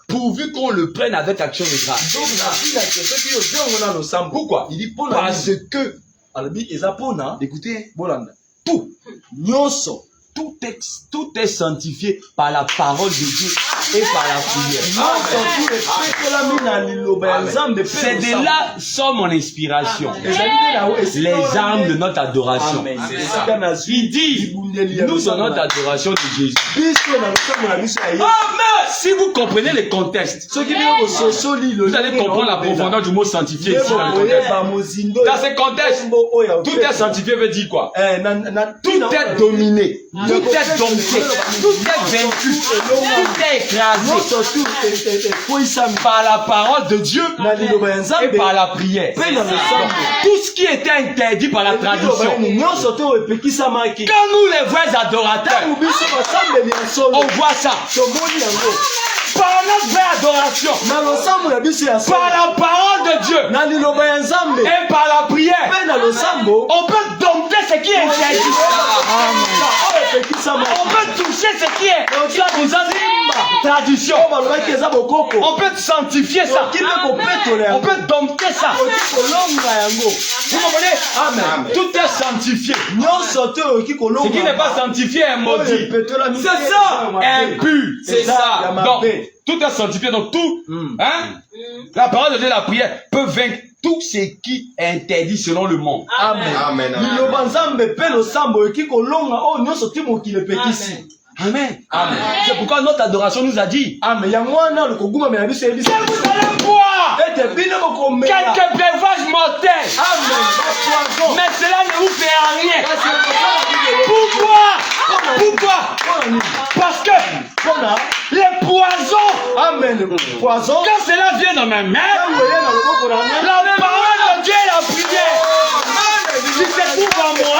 Pourvu qu'on le prenne avec action de grâce. Pourquoi? Il dit, parce que, écoutez, tout est sanctifié par la parole de Dieu et par la prière. C'est de là sort mon inspiration. Les armes de notre adoration. Il dit, nous sommes notre adoration de Jésus. Si vous comprenez le contexte, vous allez comprendre la profondeur du mot sanctifié ici dans le contexte. Dans ce contexte, tout est sanctifié veut dire quoi? Tout est dominé. Tout est dompté, tout est vaincu, tout est écrasé par la parole de Dieu et par la prière. Tout ce qui était interdit par la tradition. Quand nous, les vrais adorateurs, on voit ça. Par notre vraie adoration, par la parole de Dieu et par la prière, on peut dompter ce qui est interdit. On peut toucher ce qui est tradition. On peut sanctifier ça. On peut dompter ça. Vous comprenez? Amen. Tout est sanctifié. Ce qui n'est pas sanctifié est maudit. C'est ça. Impur. C'est ça. Donc, tout est sanctifié. Donc, tout, la parole de Dieu, la prière, peut vaincre tout ce qui est interdit selon le monde. Amen. Amen. Amen. Amen. C'est pourquoi notre adoration nous a dit que vous allez boire quelques breuvages mortels. Mais cela ne vous fait rien. Pourquoi? Parce que les poisons, quand cela vient dans mes mains, la parole de Dieu est la prière. Si c'est tout en moi,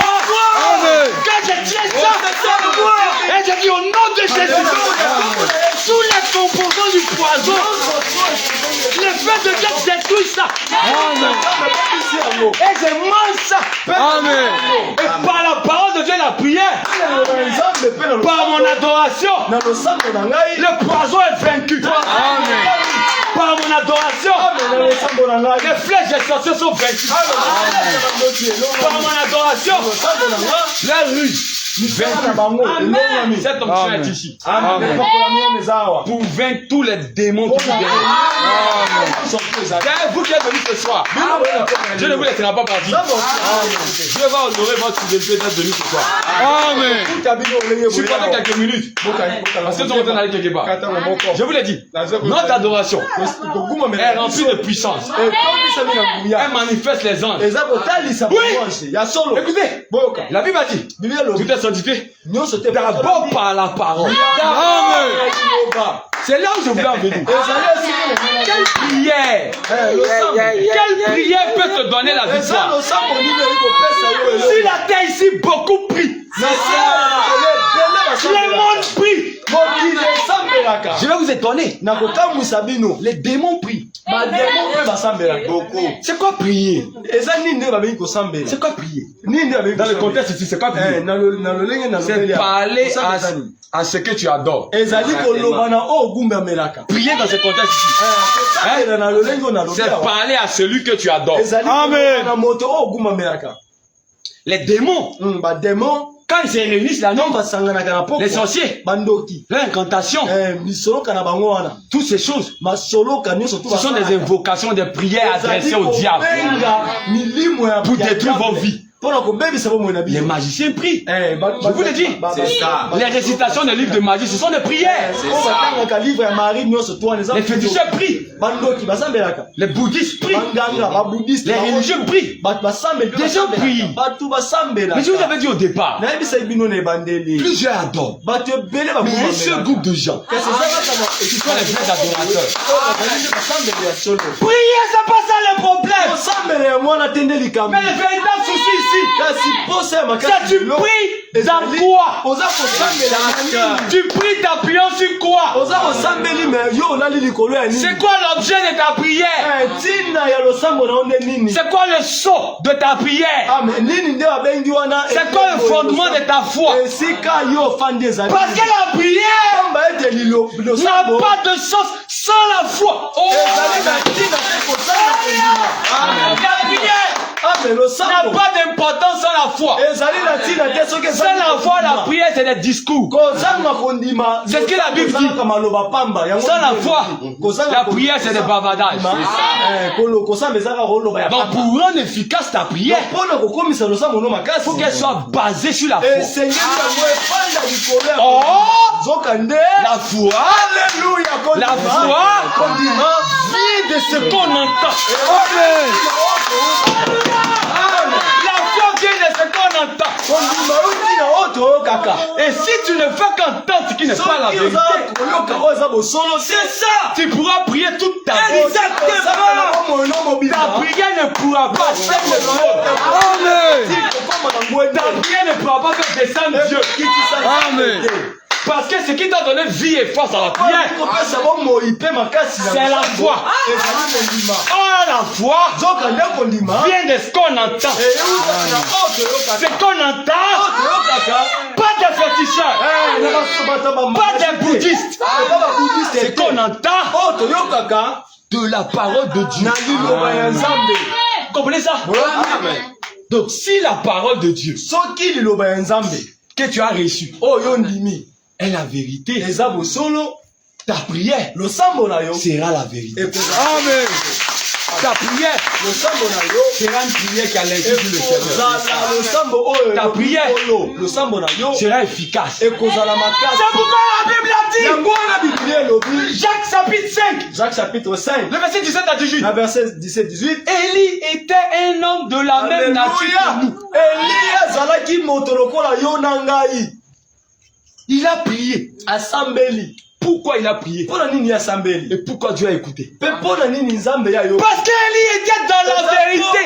quand je tiens ça, et je dis au nom de Jésus, tous les composants du poison, le fait de Dieu détruit ça. Et je mange ça. Amen. Et par la parole de Dieu, la prière, par mon adoration, le poison est vaincu. Amen. Par mon adoration, les flèches des sorciers sont vaincues. Par mon adoration, la rue. Cette onction est ici. Pour vaincre tous les démons qui sont derrière. Vous qui êtes venus ce soir, Dieu ne vous laissera pas partir. Dieu va honorer votre fidélité d'être venu ce soir. Amen. Je suis pendant quelques minutes. Parce que nous sommes en train d'aller quelque part. Je vous l'ai dit. Notre adoration est remplie de puissance. Elle manifeste les anges. Oui. Écoutez, la Bible a dit, tout est sanctifié d'abord par la parole. C'est là où je voulais en venir. Quelle prière peut te donner la victoire? Si la terre ici beaucoup prie, le monde prie. Je vais vous étonner. Les démons prient. C'est quoi prier? C'est quoi prier? Dans le contexte ici, c'est quoi prier? C'est parler à ce que tu adores. Prier dans ce contexte ici, c'est parler à celui que tu adores. Amen. Les démons, quand ils se réunissent la nuit, les sorciers, l'incantation, toutes ces choses, ce sont des invocations, des prières adressées au diable pour détruire vos vies. Les magiciens prient. Je vous l'ai dit. Les récitations des livres de magie, ce sont des prières. Les féticheurs prient. Les bouddhistes prient. Les religieux prient. Les gens prient. Mais je vous avais dit au départ, plusieurs adorent. Mais il y a un seul groupe de gens qui sont les vrais adorateurs. Prier, c'est pas ça le problème. Mais le véritable souci ici, c'est tu pries dans quoi? Tu pries t'appuyant sur quoi? C'est quoi l'objet de ta prière? C'est quoi le sceau de ta prière? C'est quoi le fondement de ta foi? Parce que la prière n'a pas de sens sans la foi. La prière n'a pas d'importance sans la foi. Sans la foi, la prière, c'est des discours. C'est ce que la Bible dit. Sans la foi, la prière, c'est des bavardages. Donc, pour rendre efficace ta prière, il faut qu'elle soit basée sur la foi. Oh, la foi, la foi vient de ce qu'on entend. La foi vient de ce qu'on qu'entendre. Et si tu ne fais qu'entendre ce qui n'est pas la vérité, c'est ça. Tu pourras prier toute ta vie. Exactement. Ta prière ne pourra pas faire le monde. Amen. Ta prière ne pourra pas faire descendre Dieu. Amen. Parce que ce qui t'a donné vie et force à la prière, c'est la foi. Oh, la foi vient de ce qu'on entend. Ce qu'on entend, pas des féticheurs, pas des bouddhistes. Ce qu'on entend de la parole de Dieu. Vous comprenez ça? Donc, si la parole de Dieu que tu as reçue est la vérité, ta prière sera la vérité. Amen. Ta prière sera une prière qui a l'insulte du Seigneur. Ta prière sera efficace. C'est pourquoi la Bible a dit, Jacques chapitre 5, le verset 17 à 18. Élie était un homme de la même nature que nous. Il a prié. Pourquoi il a prié? Et pourquoi Dieu a écouté? Parce qu'Élie était dans la vérité.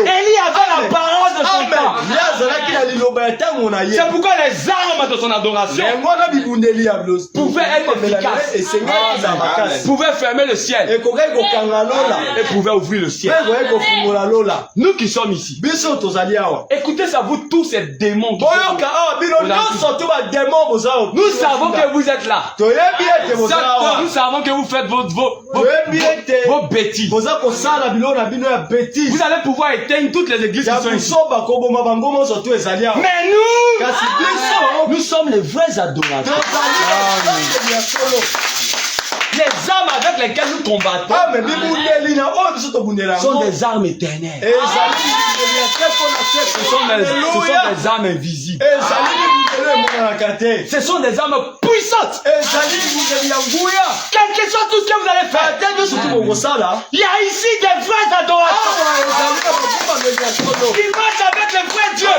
Élie avait la parole de son temps. C'est pourquoi les armes de son adoration pouvaient être efficaces, pouvaient fermer le ciel et pouvaient ouvrir le ciel. Nous qui sommes ici, écoutez ça, vous tous ces démons. Nous savons que vous êtes là. Nous savons que vous faites vos bêtises. Vous allez pouvoir éteindre toutes les églises qui sont ici. Mais nous sommes les vrais adorateurs. Les armes avec lesquelles nous combattons sont des armes éternelles. Ce sont des armes invisibles. Ce sont des armes puissantes. Quel que soit tout ce que vous allez faire, il y a ici des vrais adorateurs qui marchent avec les vrais dieux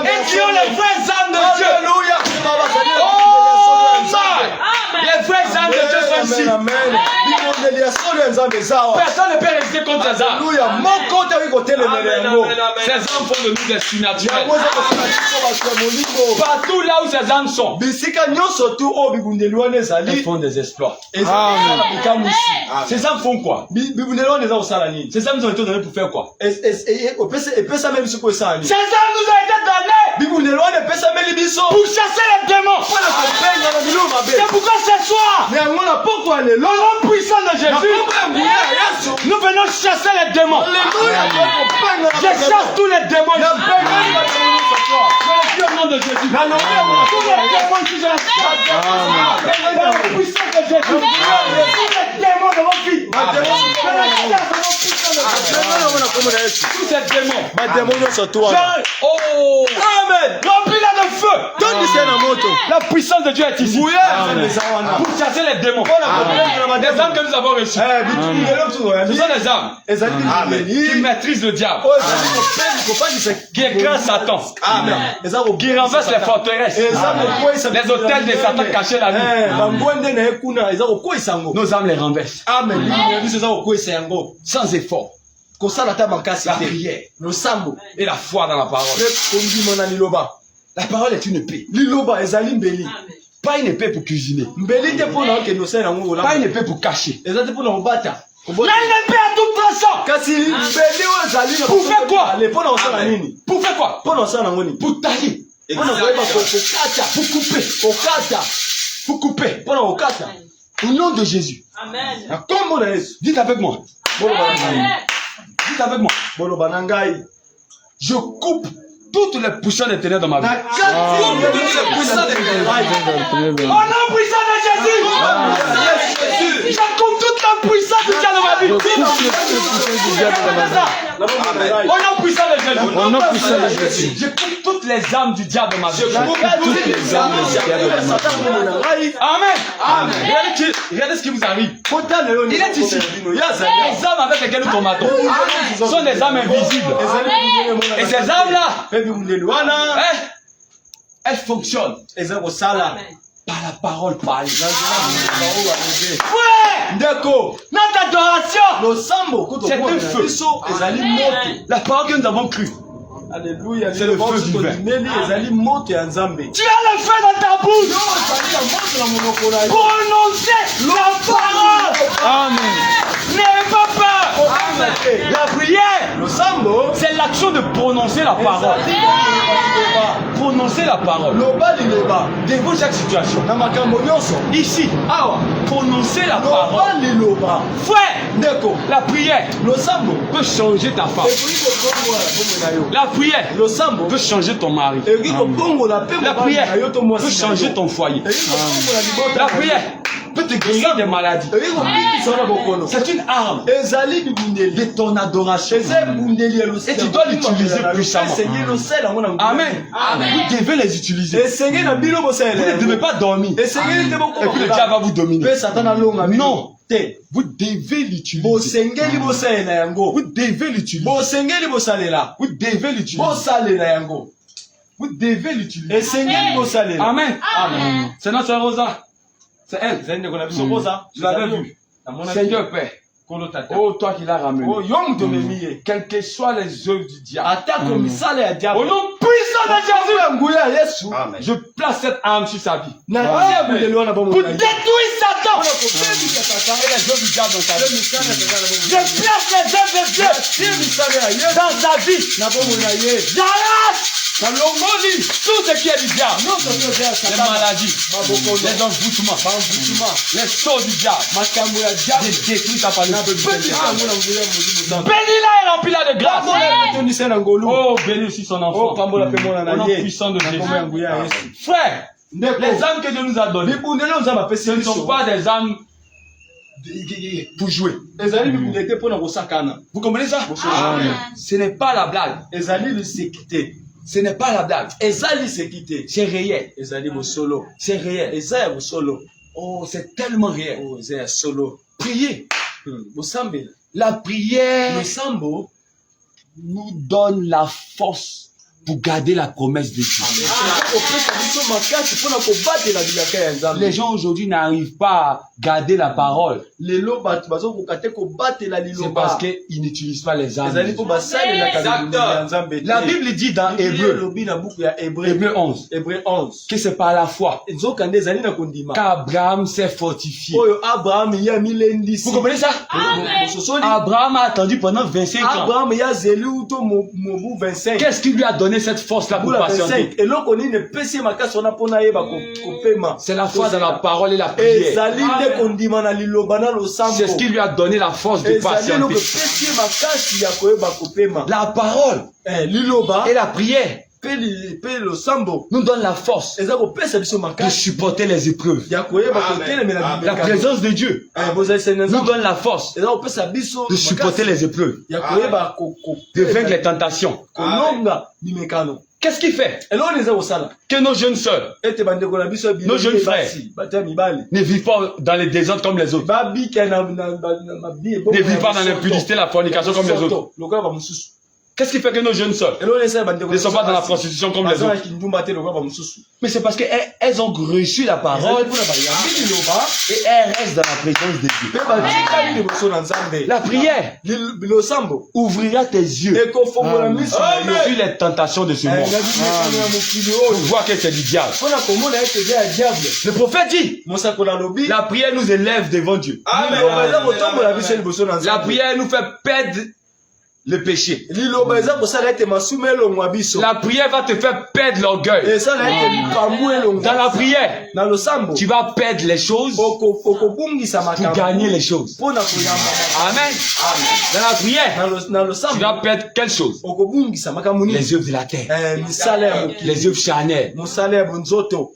et qui ont les vraies armes de Dieu. Oh my! Les vraies armes de Dieu sont ici. Personne ne peut résister contre ces armes. Ces armes font de nous des surnaturels. Partout là où ces armes sont, elles font des exploits. Ces armes font quoi? Ces armes nous ont été données pour faire quoi? Ces armes nous ont été données pour chasser les démons. C'est pourquoi ce soir, au nom puissant de Jésus, nous venons chasser les démons. Je chasse tous les démons. Au nom de Jésus. Tous les démons qui sont puissant de Jésus. Tous les démons de vos vies. Tous ces démons. Oh, amen. Remplis-la de feu. La puissance de Dieu est ici. Pour chasser les démons. Les armes que nous avons reçues. Ce sont des armes qui maîtrisent le diable, qui écrasent Satan, qui renversent les forteresses, les hôtels de Satan cachés la nuit. Nos âmes les renversent. Sans effort. La prière et la foi dans la parole. La parole est une épée. Pas une épée pour cuisiner. Pas une épée pour cacher. Là, une épée à tout tranchant. Pour faire quoi? Pour faire quoi? Pour tailler. Pour couper. Au nom de Jésus. Amen. Dites avec moi. Dites avec moi. Je coupe toutes les puissances des ténèbres dans ma vie. Au nom puissant de Jésus. Je coupe toute la puissance du diable dans ma vie. Au nom puissant de Jésus. Je coupe toutes les âmes du diable dans ma vie. Toutes les âmes du diable dans ma vie. Amen. Regardez ce qui vous arrive. Il est ici. Les âmes avec lesquelles nous combattons sont des âmes invisibles. Et ces âmes-là, elles fonctionnent par la parole parlée. Ouais! Notre adoration, c'est un feu. La parole que nous avons crue. Alléluia. C'est le feu divin. Tu as le feu dans ta bouche. Prononcez la parole. Amen. N'ayez pas peur. Amen. La prière, c'est l'action de prononcer la parole. Prononcer la parole. Devant chaque situation. Ici, prononcer la parole. Frère, la prière peut changer ta femme. La prière peut changer ton mari. La prière peut changer ton foyer. La prière peut te guérir des maladies. C'est une arme de ton adoration. Et tu dois l'utiliser puissamment. Amen. Vous devez les utiliser. Vous ne devez pas dormir. Et puis le diable va vous dominer. Non. Vous devez l'utiliser. Vous devez l'utiliser. Vous devez l'utiliser. Amen. C'est notre soeur Rosa. C'est elle. Je l'avais vue. Seigneur Père. Oh, toi qui l'as ramené. Quelles que soient les œuvres du diable. Au nom puissant de Jésus. Je place cette arme sur sa vie. Pour détruire Satan. Et les œuvres du diable dans sa vie. Je place les œuvres de Dieu dans sa vie. J'arrache tout ce qui est du diable. Les maladies, les envoûtements, les choses du diable. Je détruis ta parole. Bénis-la et remplis-la de grâce. Oh, bénis aussi son enfant. Au nom puissant de Jésus. Frère, les âmes que Dieu nous a données, ce ne sont pas des âmes pour jouer. Vous comprenez ça? Ce n'est pas la blague. Ce n'est pas la blague. C'est réel. C'est réel. Oh, c'est tellement réel. Priez. La prière nous donne la force pour garder la promesse de Dieu. Les gens aujourd'hui n'arrivent pas à garder la parole. C'est parce qu'ils n'utilisent pas les armes. La Bible dit dans Hébreu 11 que c'est par la foi qu'Abraham s'est fortifié. Vous comprenez ça? Abraham a attendu pendant 25 ans. Qu'est-ce qui lui a donné cette force-là pour patienter? C'est la foi dans la parole et la prière. C'est ce qui lui a donné la force de patienter. La parole et la prière nous donne la force de supporter les épreuves. La présence de Dieu nous donne la force de supporter les épreuves, de vaincre les tentations. Qu'est-ce qui fait que nos jeunes sœurs, nos jeunes frères ne vivent pas dans les désordres comme les autres, ne vivent pas dans l'impudicité, la fornication comme les autres? Qu'est-ce qui fait que nos jeunes sœurs ne sont pas dans la prostitution comme les autres? Mais c'est parce qu'elles ont reçu la parole et elles restent dans la présence de Dieu. La prière ouvrira tes yeux sur les tentations de ce monde. Pour voir que c'est du diable. Le prophète dit, la prière nous élève devant Dieu. La prière nous fait perdre le péché. La prière va te faire perdre l'orgueil. Dans la prière, tu vas perdre les choses pour gagner les choses. Amen. Dans la prière, tu vas perdre quelle chose? Les œuvres de la terre, les œuvres charnelles,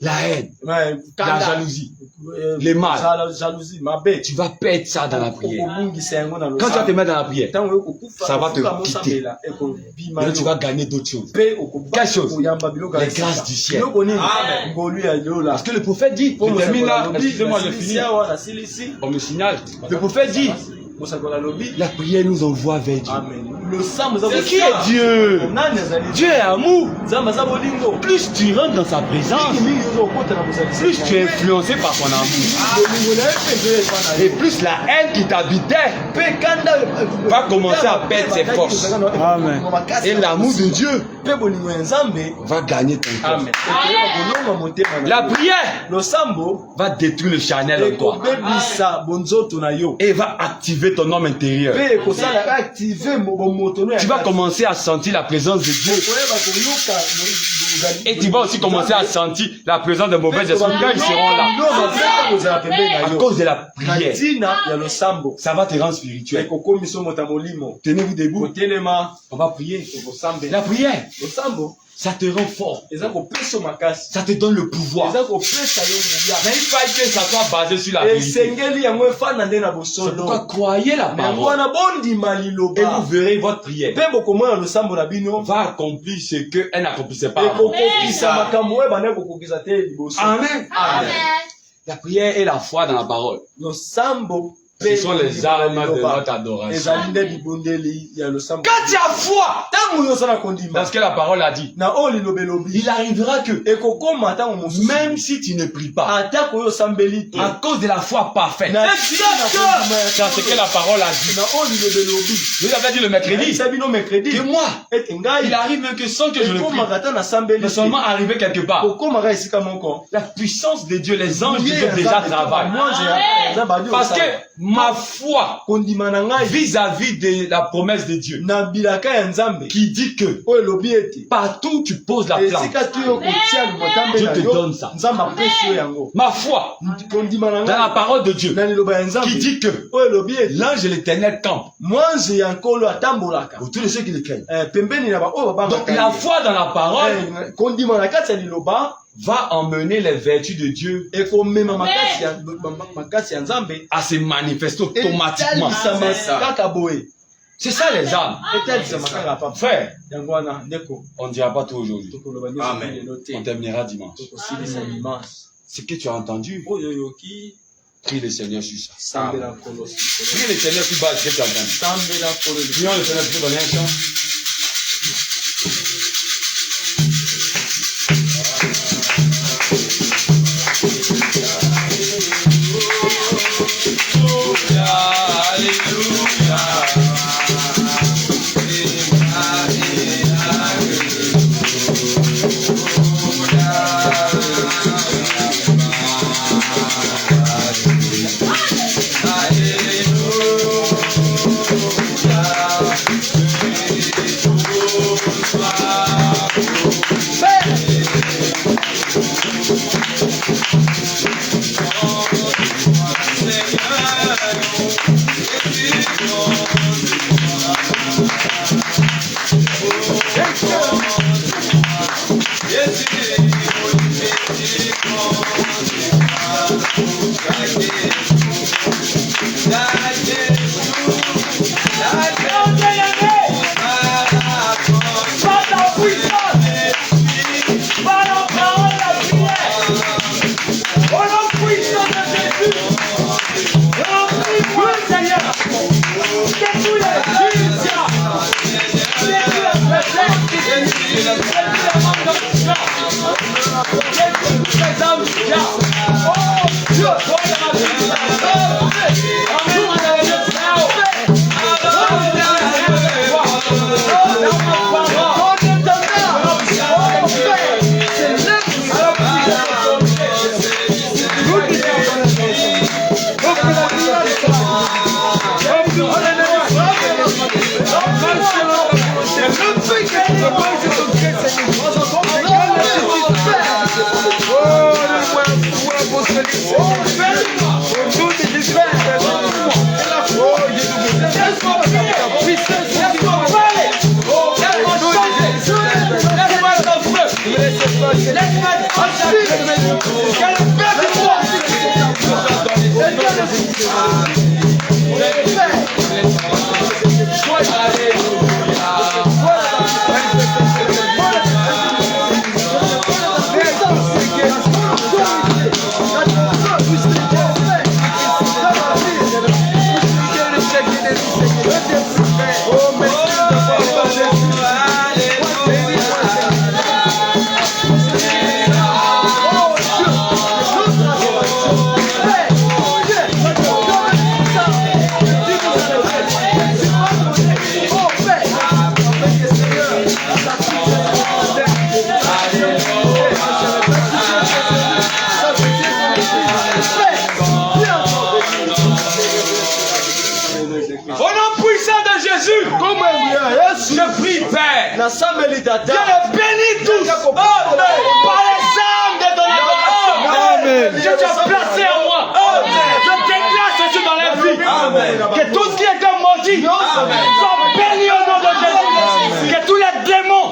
la haine, la jalousie, les mal. Tu vas perdre ça dans la prière. Quand tu vas te mettre dans la prière, ça va te quitter. Mais tu vas gagner d'autres choses. Quelle chose? Les grâces du ciel. Parce que le prophète dit, je termine là, excusez-moi, je finis. On me signale. Le prophète dit, la prière nous envoie vers Dieu. C'est qui est Dieu? Dieu est amour. Plus tu rentres dans sa présence, plus tu es influencé par son amour. Et plus la haine qui t'habitait va commencer à perdre ses forces. Amen. Et l'amour de Dieu va gagner ton cœur. La prière va détruire le charnel en toi. Et va activer ton homme intérieur. Tu vas commencer à sentir la présence de Dieu. Et tu vas aussi commencer à sentir la présence de mauvais esprits quand ils seront là. À cause de la prière. Ça va te rendre spirituel. Tenez-vous debout. On va prier. La prière, ça te rend fort. Ça te donne le pouvoir. Mais il faut que ça soit basé sur la vérité. C'est pourquoi croyez la parole. Et vous verrez votre prière va accomplir ce qu'elle n'accomplissait pas avant. Amen. Amen. La prière est la foi dans la parole. Ce sont les armes de notre adoration. Quand tu as foi dans ce que la parole a dit, il arrivera que même si tu ne pries pas, à cause de la foi parfaite, dans ce que la parole a dit, je vous avais dit le mercredi, que moi, il arrive même que sans que je ne prie, mais seulement arriver quelque part, la puissance de Dieu, les anges de Dieu déjà travaillent. Parce que ma foi vis-à-vis de la promesse de Dieu qui dit que partout où tu poses la plante, Dieu te donne ça. Ma foi dans la parole de Dieu qui dit que l'ange de l'Éternel campe pour tous ceux qui le craignent. Donc la foi dans la parole va emmener les vertus de Dieu à se manifester automatiquement. C'est ça les âmes. Frère, on ne dira pas tout aujourd'hui. Amen. On terminera dimanche. Ce que tu as entendu, prie le Seigneur sur ça. Prie le Seigneur sur base de ce que tu as entendu. Prions le Seigneur pour donner un chant. Laisse-moi Père. Na sambeli tata. Je les bénis tous. Par les armes de ton évocation. Que tu as placé en moi. Je déclare ceci dans la vie. Que tout ce qui était maudit soit béni au nom de Jésus. Que tous les démons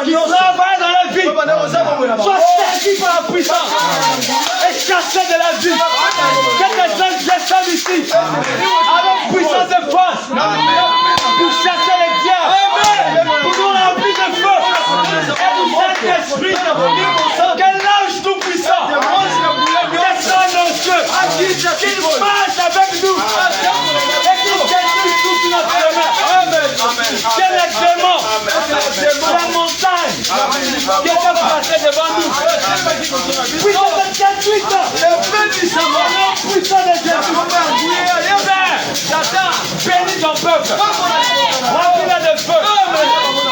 qui travaillent dans la vie soient saisis par la puissance et chassés de la vie. Que les anges descendent ici avec puissance et force pour chasser les diables, pour nous remplir de feu et du Saint-Esprit. Que l'ange tout-puissant descende dans le cieux, qu'il marche avec nous et qu'il détruise toute notre demeure. Que les démons, la montagne qui était placée devant nous puissent être détruites. Puissant de Jésus. Satan, bénis ton peuple. Remplis-le de feu.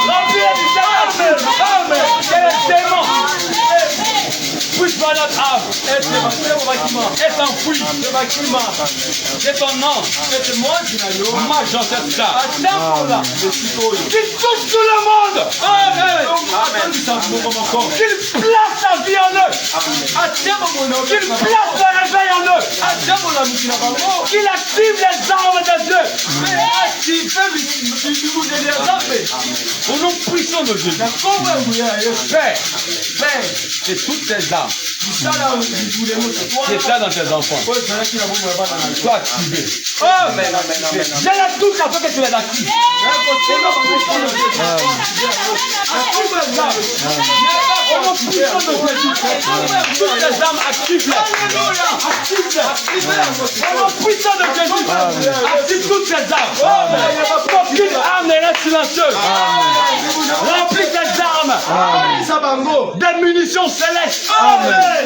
Remplis-le du Saint-Esprit. Que les démons puissent voir notre âme et s'enfuir de ton nom. Marche dans cette salle. Qu'il touche tout le monde. Qu'il place sa vie en eux. Qu'il place le réveil en eux. Qu'il active les armes de Dieu. Au nom puissant de Jésus. Père, que toutes tes armes qui étaient dans tes enfants soient activées. Je les touche afin que tu les actives. Au nom puissant de Jésus. Toutes les armes actives-les. Au nom puissant de Jésus. Active toutes ces armes. Aucune arme n'est silencieuse. Remplis tes armes. Des munitions célestes.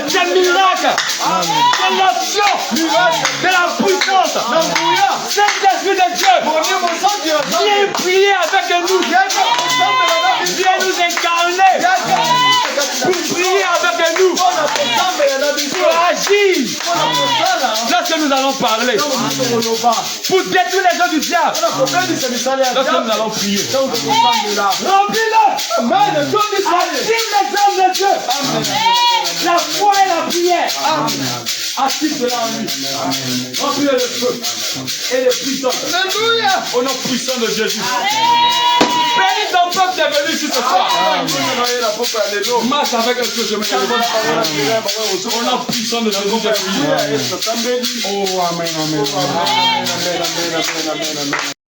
Des miracles. De l'action. De la puissance. Saint-Esprit de Dieu. Viens prier avec nous. Viens nous incarner. Pour prier avec nous. Pour agir. Lorsque nous allons parler. Pour détruire les œuvres du diable. Lorsque nous allons prier. Remplis-le. Active les armes de Dieu. La foi et la prière. Active cela en lui. Remplis-le de feu et de puissance. Alléluia. Au nom puissant de Jésus. Bénis ton peuple qui est venu ici ce soir. Marche avec ce que je me dis. Au nom puissant de Jésus, je prie. Oh, amen, amen.